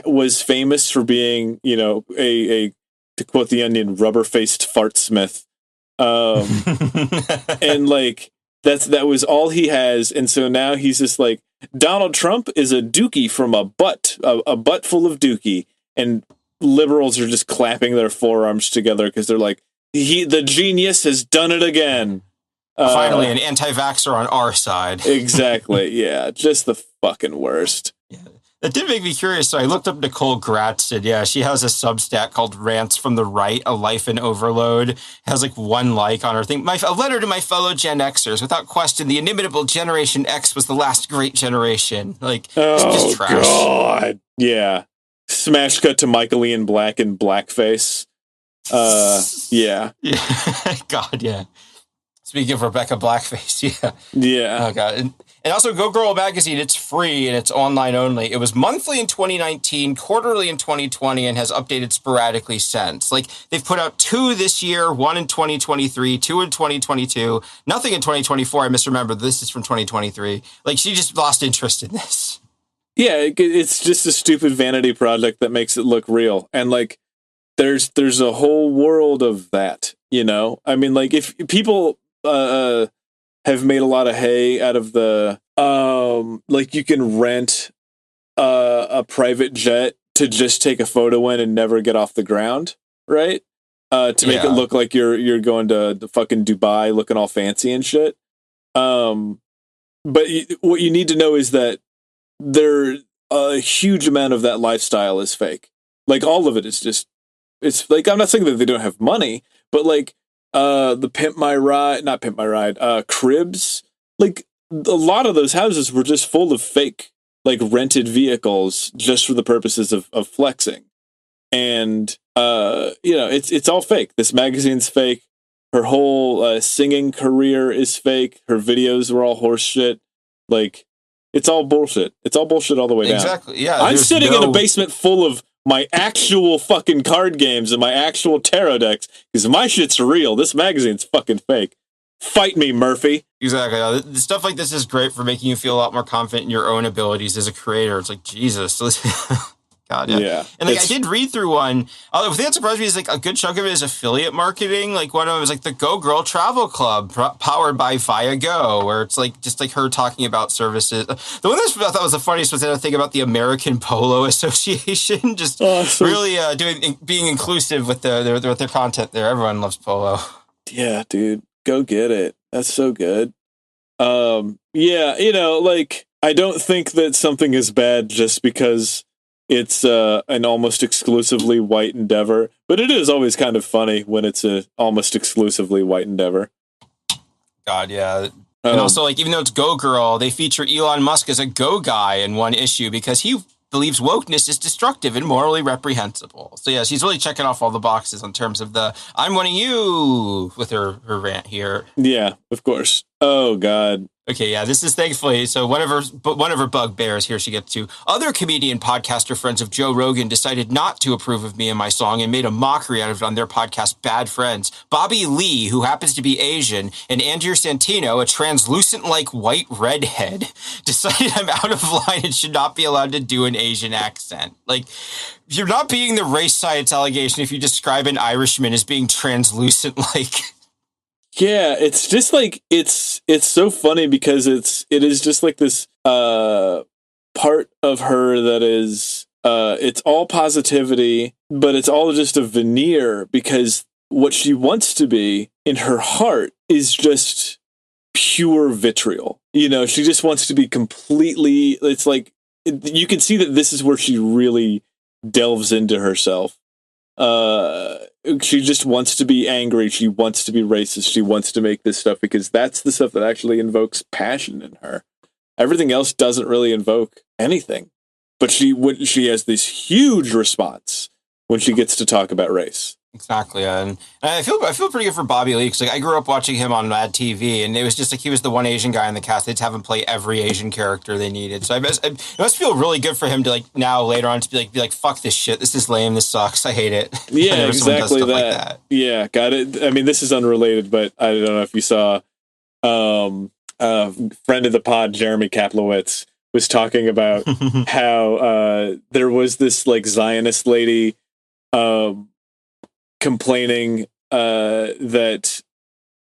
was famous for being, a to quote the Onion, rubber-faced fartsmith. And like that was all he has, and so now he's just like, Donald Trump is a dookie from a butt full of dookie, and liberals are just clapping their forearms together because they're like, the genius has done it again. Finally, an anti-vaxxer on our side. Exactly, yeah, just the fucking worst. Yeah. That did make me curious, so I looked up Nicole Gratson. Yeah, she has a Substack called Rants from the Right, A Life in Overload. It has like 1 like on her thing. A letter to my fellow Gen Xers. Without question, the inimitable Generation X was the last great generation. Like, just trash. God. Yeah. Smash cut to Michael Ian Black in blackface. Yeah. God, yeah. Speaking of Rebecca Blackface, yeah. Yeah. Oh, God. And also, Go Girl Magazine, it's free and it's online only. It was monthly in 2019, quarterly in 2020, and has updated sporadically since. Like, they've put out 2 this year, 1 in 2023, 2 in 2022, nothing in 2024. I misremember. This is from 2023. Like, she just lost interest in this. Yeah, it's just a stupid vanity project that makes it look real. And, like, there's a whole world of that, I mean, like, if people have made a lot of hay out of the like, you can rent a private jet to just take a photo in and never get off the ground, right? To make it look like you're going to the fucking Dubai looking all fancy and shit. But what you need to know is that a huge amount of that lifestyle is fake. Like, all of it is just, it's like, I'm not saying that they don't have money, but like, the Pimp My Ride, Cribs, like, a lot of those houses were just full of fake, like, rented vehicles just for the purposes of flexing. And, it's all fake. This magazine's fake. Her whole singing career is fake. Her videos were all horse shit. Like, it's all bullshit. It's all bullshit all the way down. Exactly, yeah. I'm sitting in a basement full of my actual fucking card games and my actual tarot decks, because my shit's real. This magazine's fucking fake. Fight me, Murphy. Exactly. The stuff like this is great for making you feel a lot more confident in your own abilities as a creator. It's like, Jesus. God, yeah. And like, I did read through one. The thing that surprised me is like a good chunk of it is affiliate marketing. Like, one of them is like the Go Girl Travel Club, powered by Viago, where it's like just like her talking about services. The one that I thought was the funniest was that thing about the American Polo Association, just really being inclusive with their content there. Everyone loves polo. Yeah, dude, go get it. That's so good. Like, I don't think that something is bad just because it's an almost exclusively white endeavor, but it is always kind of funny when it's a almost exclusively white endeavor. God, yeah. And also, like, even though it's Go Girl, they feature Elon Musk as a Go guy in one issue because he believes wokeness is destructive and morally reprehensible. So, yeah, she's really checking off all the boxes in terms of the I'm one of you with her rant here. Yeah, of course. Oh, God. Okay, yeah, this is thankfully, so one of her bugbears here she gets to. Other comedian podcaster friends of Joe Rogan decided not to approve of me and my song and made a mockery out of it on their podcast, Bad Friends. Bobby Lee, who happens to be Asian, and Andrew Santino, a translucent-like white redhead, decided I'm out of line and should not be allowed to do an Asian accent. Like, you're not being the race science allegation if you describe an Irishman as being translucent-like... Yeah, it's just like it's so funny because it is just like this part of her that is it's all positivity, but it's all just a veneer because what she wants to be in her heart is just pure vitriol. You know, she just wants to be completely, it's like you can see that this is where she really delves into herself. She just wants to be angry. She wants to be racist. She wants to make this stuff because that's the stuff that actually invokes passion in her. Everything else doesn't really invoke anything. But she has this huge response when she gets to talk about race. Exactly, and I feel pretty good for Bobby Lee because like I grew up watching him on Mad TV, and it was just like he was the one Asian guy in the cast. They just have him play every Asian character they needed. So it must feel really good for him to like now later on to be like fuck this shit. This is lame. This sucks. I hate it. Yeah, exactly that. Like that. Yeah, got it. I mean, this is unrelated, but I don't know if you saw. Friend of the pod, Jeremy Kaplowitz, was talking about how there was this like Zionist lady. Complaining that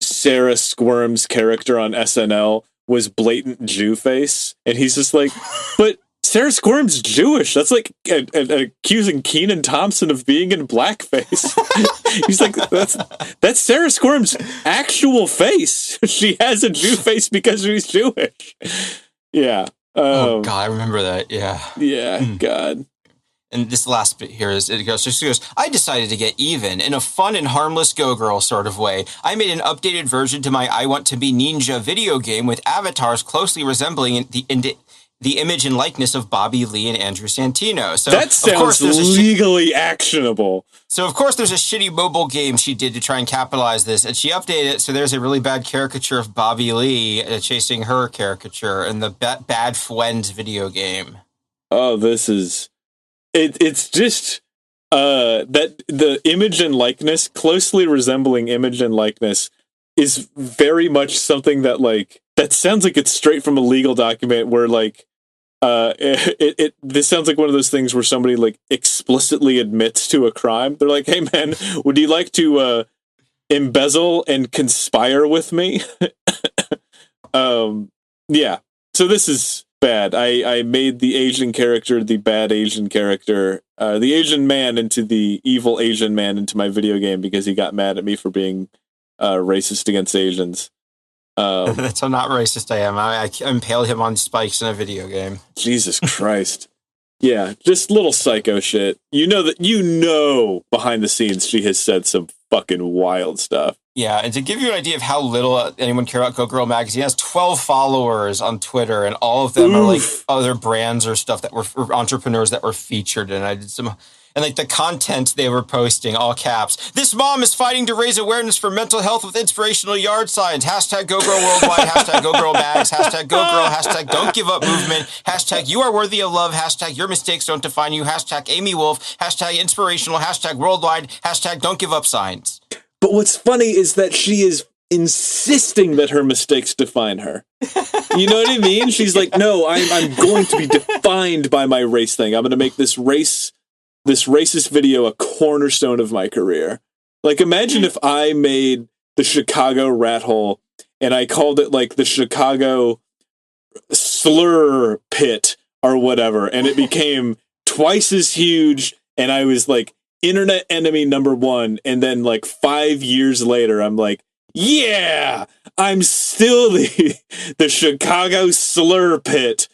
Sarah Squirm's character on SNL was blatant Jew face, and he's just like, but Sarah Squirm's Jewish. That's like accusing Kenan Thompson of being in blackface. He's like, that's Sarah Squirm's actual face. She has a Jew face because she's Jewish. Yeah. Oh God, I remember that. Yeah. Yeah. God. And this last bit here is, she goes, I decided to get even in a fun and harmless Go Girl sort of way. I made an updated version to my I Want to Be Ninja video game with avatars closely resembling the image and likeness of Bobby Lee and Andrew Santino. So that sounds legally actionable. So, of course, there's a shitty mobile game she did to try and capitalize this, and she updated it so there's a really bad caricature of Bobby Lee chasing her caricature in the Bad Friends video game. Oh, this is... It's just that the image and likeness, closely resembling image and likeness, is very much something that like that sounds like it's straight from a legal document where like this sounds like one of those things where somebody like explicitly admits to a crime. They're like, "Hey man, would you like to embezzle and conspire with me?" Yeah. So this is bad. I made the Asian character the bad Asian character, the Asian man into the evil Asian man into my video game because he got mad at me for being racist against Asians. That's how not racist I am. I impaled him on spikes in a video game. Jesus Christ. Yeah, just little psycho shit. You know behind the scenes she has said some fucking wild stuff. Yeah, and to give you an idea of how little anyone care about Go Girl Magazine, it has 12 followers on Twitter, and all of them are like other brands or stuff that were entrepreneurs that were featured. And I did some, and like the content they were posting, all caps. This mom is fighting to raise awareness for mental health with inspirational yard signs. Hashtag Go Girl Worldwide. Hashtag Go Girl Mags. Hashtag Go Girl. Hashtag Don't Give Up Movement. Hashtag You Are Worthy of Love. Hashtag Your Mistakes Don't Define You. Hashtag Amy Wolf. Hashtag Inspirational. Hashtag Worldwide. Hashtag Don't Give Up signs. But what's funny is that she is insisting that her mistakes define her. You know what I mean? She's like, no, I'm going to be defined by my race thing. I'm going to make this racist video a cornerstone of my career. Like, imagine if I made the Chicago rat hole and I called it like the Chicago slur pit or whatever, and it became twice as huge, and I was like internet enemy number one, and then like 5 years later I'm like, yeah, I'm still the Chicago slur pit.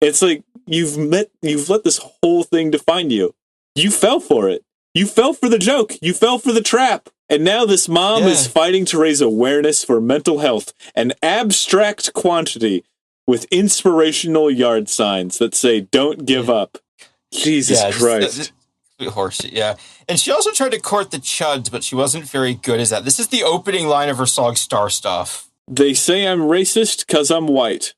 It's like you've let this whole thing define you. You fell for it. You fell for the joke. You fell for the trap, And now this mom is fighting to raise awareness for mental health, an abstract quantity with inspirational yard signs that say, don't give up. Jesus Christ. Horseshit, yeah. And she also tried to court the chuds, but she wasn't very good at that. This is the opening line of her song Star Stuff. They say I'm racist because I'm white.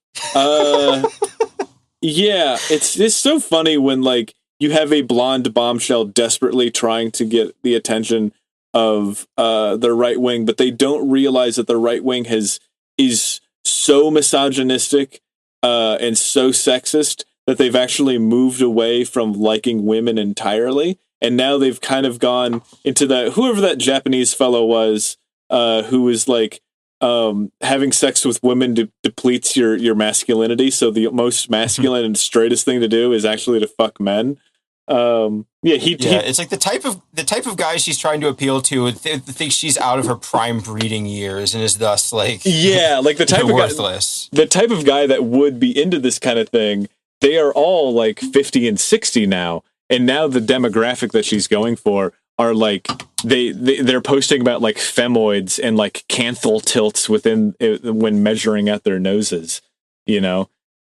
Yeah, it's so funny when, like, you have a blonde bombshell desperately trying to get the attention of the right wing, but they don't realize that the right wing is so misogynistic and so sexist that they've actually moved away from liking women entirely, and now they've kind of gone into whoever that Japanese fellow was, who was like, having sex with women depletes your masculinity, so the most masculine and straightest thing to do is actually to fuck men. It's like the type of guy she's trying to appeal to thinks she's out of her prime breeding years and is thus like like the type of worthless. The type of guy that would be into this kind of thing. They are all like 50 and 60 now, and now the demographic that she's going for are like they're posting about like femoids and like canthal tilts within when measuring at their noses. You know,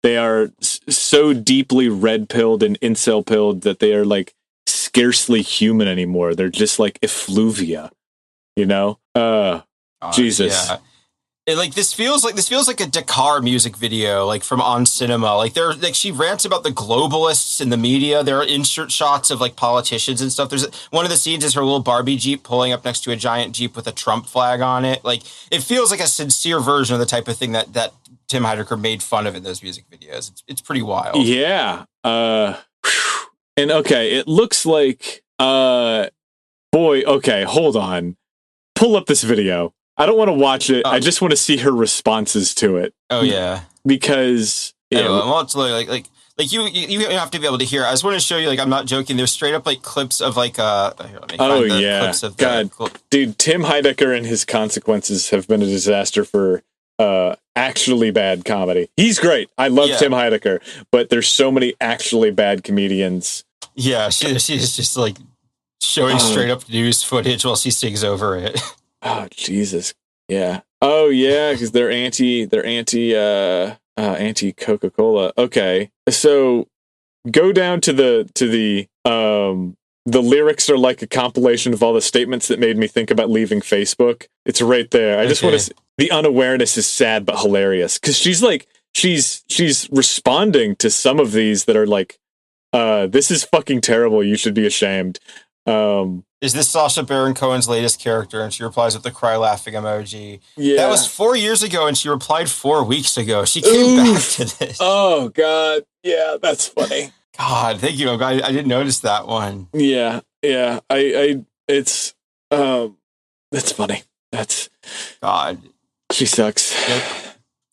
they are so deeply red pilled and incel pilled that they are like scarcely human anymore. They're just like effluvia. You know, Jesus. Yeah. This feels like a Dakar music video, like from On Cinema. Like she rants about the globalists in the media. There are insert shots of like politicians and stuff. There's one of the scenes is her little Barbie Jeep pulling up next to a giant Jeep with a Trump flag on it. Like it feels like a sincere version of the type of thing that Tim Heidecker made fun of in those music videos. It's pretty wild. Yeah. And okay, it looks like boy, okay, hold on. Pull up this video. I don't want to watch it. I just want to see her responses to it. Oh yeah, because well, it's like you have to be able to hear. I just want to show you. Like, I'm not joking. There's straight up like clips of like clips of God, dude, Tim Heidecker and his consequences have been a disaster for actually bad comedy. He's great. I love Tim Heidecker, but there's so many actually bad comedians. Yeah, she's just like showing straight up news footage while she sings over it. Oh Jesus! Yeah. Oh yeah, because they're anti Coca-Cola. Okay, so go down to the lyrics are like a compilation of all the statements that made me think about leaving Facebook. It's right there. I just want to. The unawareness is sad but hilarious because she's responding to some of these that are like, this is fucking terrible. You should be ashamed. Is this Sacha Baron Cohen's latest character? And she replies with the cry laughing emoji. Yeah. That was 4 years ago, and she replied 4 weeks ago. She came back to this. Oh, God. Yeah, that's funny. God, thank you. I didn't notice that one. Yeah. It's funny. That's... God. She sucks. Yep.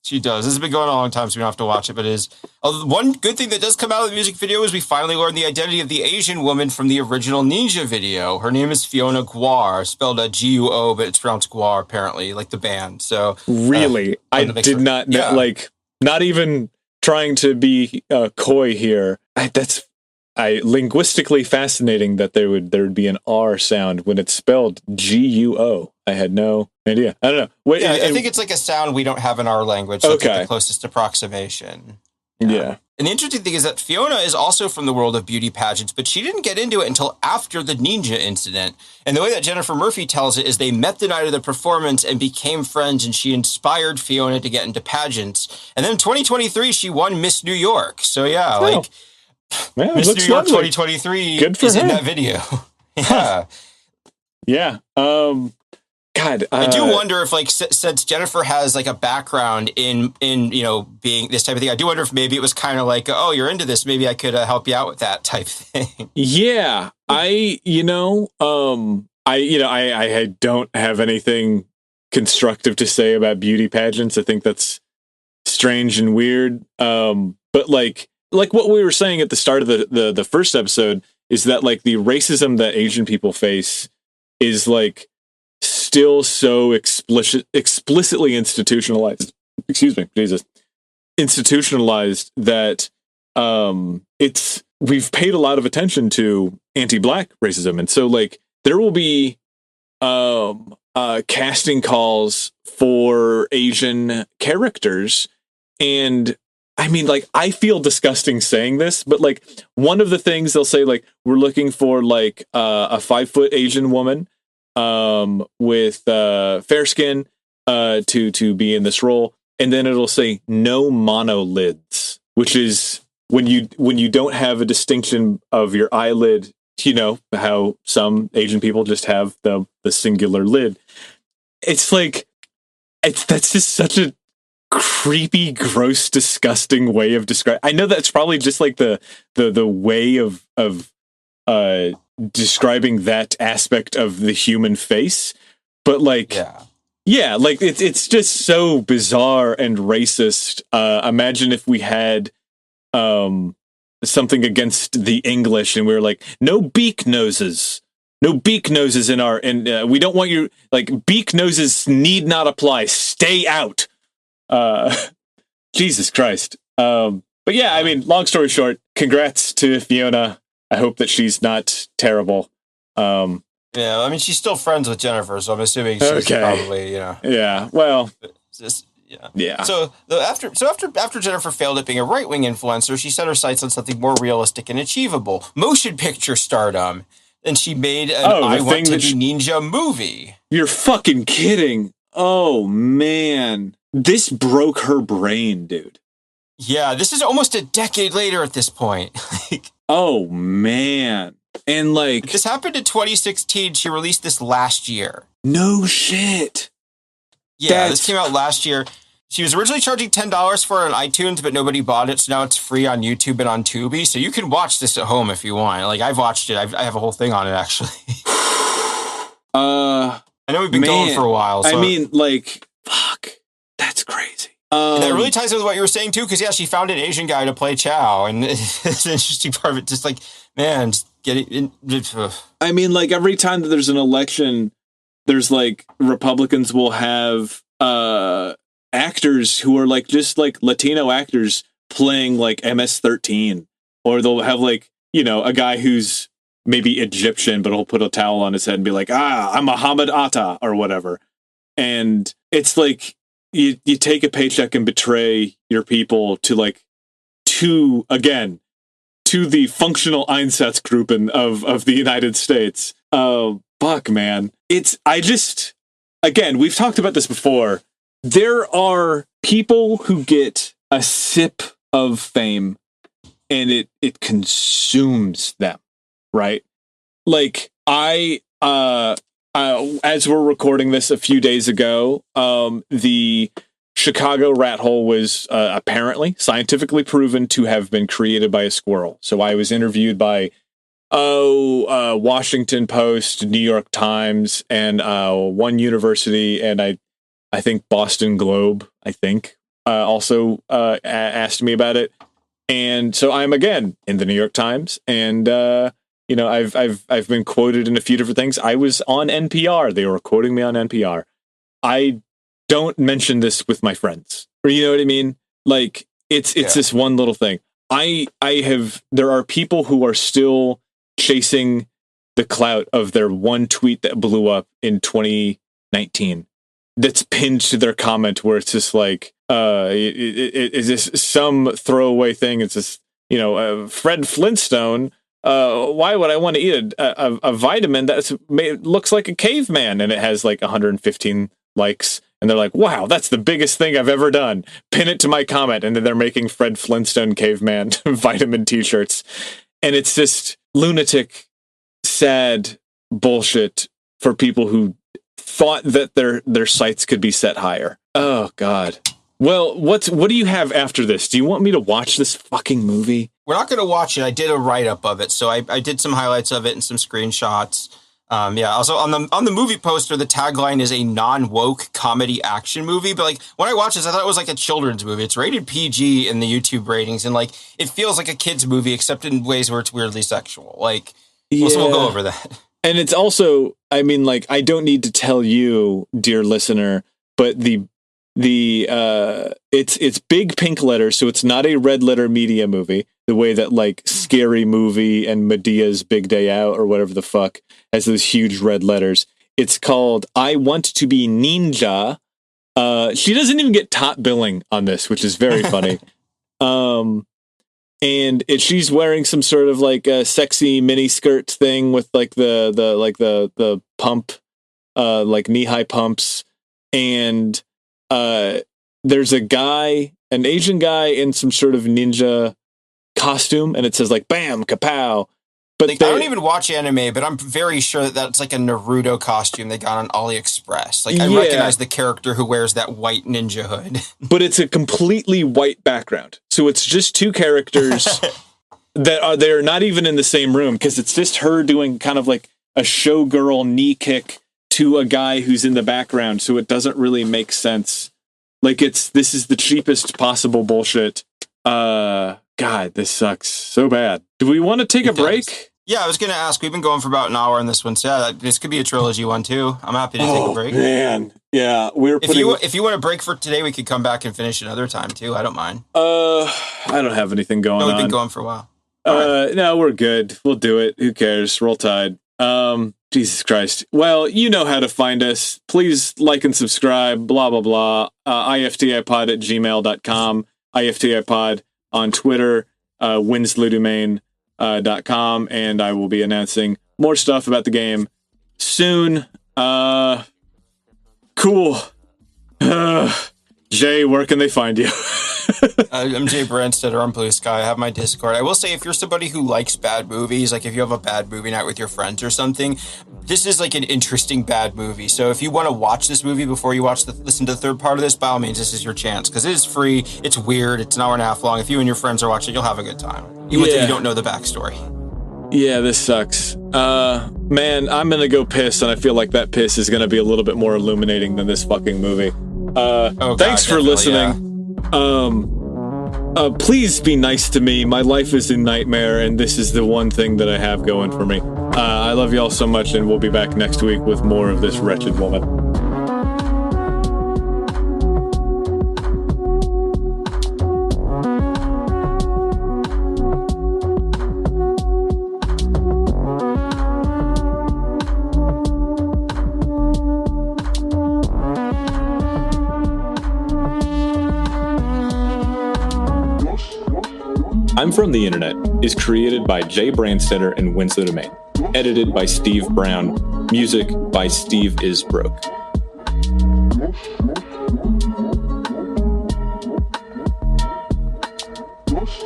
She does. This has been going on a long time, so we don't have to watch it, but it is. One good thing that does come out of the music video is we finally learn the identity of the Asian woman from the original Ninja video. Her name is Fiona Guar, spelled Guo, but it's pronounced Guar, apparently, like the band. So really? I did not know, like, not even trying to be coy here. That's linguistically fascinating that there would be an R sound when it's spelled Guo. I had no idea. I don't know. Wait, I think it's like a sound we don't have in our language. So it's like the closest approximation. Yeah. And the interesting thing is that Fiona is also from the world of beauty pageants, but she didn't get into it until after the Ninja incident. And the way that Jennifer Murphy tells it is they met the night of the performance and became friends, and she inspired Fiona to get into pageants. And then in 2023, she won Miss New York. So yeah, Miss New York 2023 is in that video. Yeah. Yeah. God, I do wonder if, like, since Jennifer has like a background in being this type of thing, I do wonder if maybe it was kind of like, oh, you're into this, maybe I could help you out with that type thing. Yeah, I don't have anything constructive to say about beauty pageants. I think that's strange and weird. But like what we were saying at the start of the first episode is that like the racism that Asian people face is like still so explicitly institutionalized. Excuse me, Jesus. Institutionalized that we've paid a lot of attention to anti-Black racism, and so like there will be casting calls for Asian characters. And I mean, like, I feel disgusting saying this, but like one of the things they'll say, like, we're looking for like a 5-foot Asian woman with fair skin to be in this role. And then it'll say no monolids, which is when you don't have a distinction of your eyelid. You know how some Asian people just have the singular lid. It's like that's just such a creepy, gross, disgusting way of describing. I know that's probably just like the way of describing that aspect of the human face, but like yeah, like it's just so bizarre and racist. Imagine if we had something against the English and we were like, no beak noses in our, and we don't want you, like, beak noses need not apply, stay out. Jesus Christ. But yeah, I mean, long story short, congrats to Fiona. I hope that she's not terrible. Yeah, I mean, she's still friends with Jennifer, so I'm assuming she's probably, you know. Yeah, well. Yeah. So after Jennifer failed at being a right-wing influencer, she set her sights on something more realistic and achievable: motion picture stardom. And she made an I Want to Be Ninja movie. You're fucking kidding. Oh, man. This broke her brain, dude. Yeah, this is almost a decade later at this point. Oh, man. And like... This happened in 2016. She released this last year. No shit. Yeah, this came out last year. She was originally charging $10 for it on iTunes, but nobody bought it, so now it's free on YouTube and on Tubi. So you can watch this at home if you want. Like, I've watched it. I have a whole thing on it, actually. I know we've been going for a while. So. I mean, like, fuck. That's crazy. And that really ties in with what you were saying, too, because, yeah, she found an Asian guy to play Chow. And it's an interesting part of it. Just like, man, just get it in. I mean, like, every time that there's an election, there's, like, Republicans will have actors who are, like, just, like, Latino actors playing, like, MS-13. Or they'll have, like, you know, a guy who's maybe Egyptian, but he'll put a towel on his head and be like, I'm Muhammad Atta, or whatever. And it's like, you take a paycheck and betray your people to the functional Einsatzgruppen of the United States. Oh, fuck, man. Again, we've talked about this before. There are people who get a sip of fame and it consumes them, right? Like, as we're recording this a few days ago, the Chicago rat hole was apparently scientifically proven to have been created by a squirrel. So I was interviewed by Washington Post, New York Times, and one university, and I think Boston Globe, also asked me about it. And so I'm again in the New York Times, and you know, I've been quoted in a few different things. I was on NPR. They were quoting me on NPR. I don't mention this with my friends, or you know what I mean? Like, it's this one little thing. There are people who are still chasing the clout of their one tweet that blew up in 2019. That's pinned to their comment where it's just like, it's just some throwaway thing. It's just, you know, Fred Flintstone. Why would I want to eat a vitamin that looks like a caveman? And it has like 115 likes. And they're like, wow, that's the biggest thing I've ever done. Pin it to my comment. And then they're making Fred Flintstone caveman vitamin t-shirts. And it's just lunatic, sad bullshit for people who thought that their sights could be set higher. Oh, God. Well, what do you have after this? Do you want me to watch this fucking movie? We're not going to watch it. I did a write-up of it. So I did some highlights of it and some screenshots. Also on the movie poster, the tagline is a non-woke comedy action movie. But like, when I watched this, I thought it was like a children's movie. It's rated PG in the YouTube ratings. And like, it feels like a kid's movie, except in ways where it's weirdly sexual. Like, we'll go over that. And it's also, I mean, like, I don't need to tell you, dear listener, but it's big pink letters, so it's not a red letter media movie, the way that like Scary Movie and Medea's Big Day Out or whatever the fuck has those huge red letters. It's called I Want to Be Ninja. She doesn't even get top billing on this, which is very funny. And she's wearing some sort of like a sexy mini skirt thing with like the pump, like knee high pumps. And there's a guy, an Asian guy in some sort of ninja costume, and it says like "Bam, kapow." But like, I don't even watch anime, but I'm very sure that that's like a Naruto costume they got on AliExpress. Like, I recognize the character who wears that white ninja hood. But it's a completely white background. So it's just two characters they're not even in the same room, because it's just her doing kind of like a showgirl knee kick to a guy who's in the background. So it doesn't really make sense. Like, this is the cheapest possible bullshit. God, this sucks so bad. Do we want to take a break? Yeah, I was going to ask. We've been going for about an hour on this one, so yeah, this could be a trilogy one too. I'm happy to take a break. Man, yeah, If you want a break for today, we could come back and finish another time too. I don't mind. I don't have anything going on. We've been going for a while. No, we're good. We'll do it. Who cares? Roll Tide. Jesus Christ. Well, you know how to find us. Please like and subscribe. Blah blah blah. IFTIPod@gmail.com. IFTIPod on Twitter. WinslowDomain.com, and I will be announcing more stuff about the game soon. Cool. Jay, where can they find you? I'm Jay Brandstetter on Blue Sky. I have my Discord. I will say, if you're somebody who likes bad movies, like if you have a bad movie night with your friends or something, this is like an interesting bad movie. So if you want to watch this movie before you listen to the third part of this, by all means, this is your chance, because it is free. It's weird. It's an hour and a half long. If you and your friends are watching, you'll have a good time, even if you don't know the backstory. Yeah, this sucks. Man, I'm gonna go piss, and I feel like that piss is gonna be a little bit more illuminating than this fucking movie. Thanks for listening. Please be nice to me. My life is a nightmare, and this is the one thing that I have going for me. I love you all so much, and we'll be back next week with more of this wretched woman. I'm From the Internet is created by Jay Brandstetter and Winslow Domain. Edited by Steve Brown. Music by Steve Isbrook. Yes.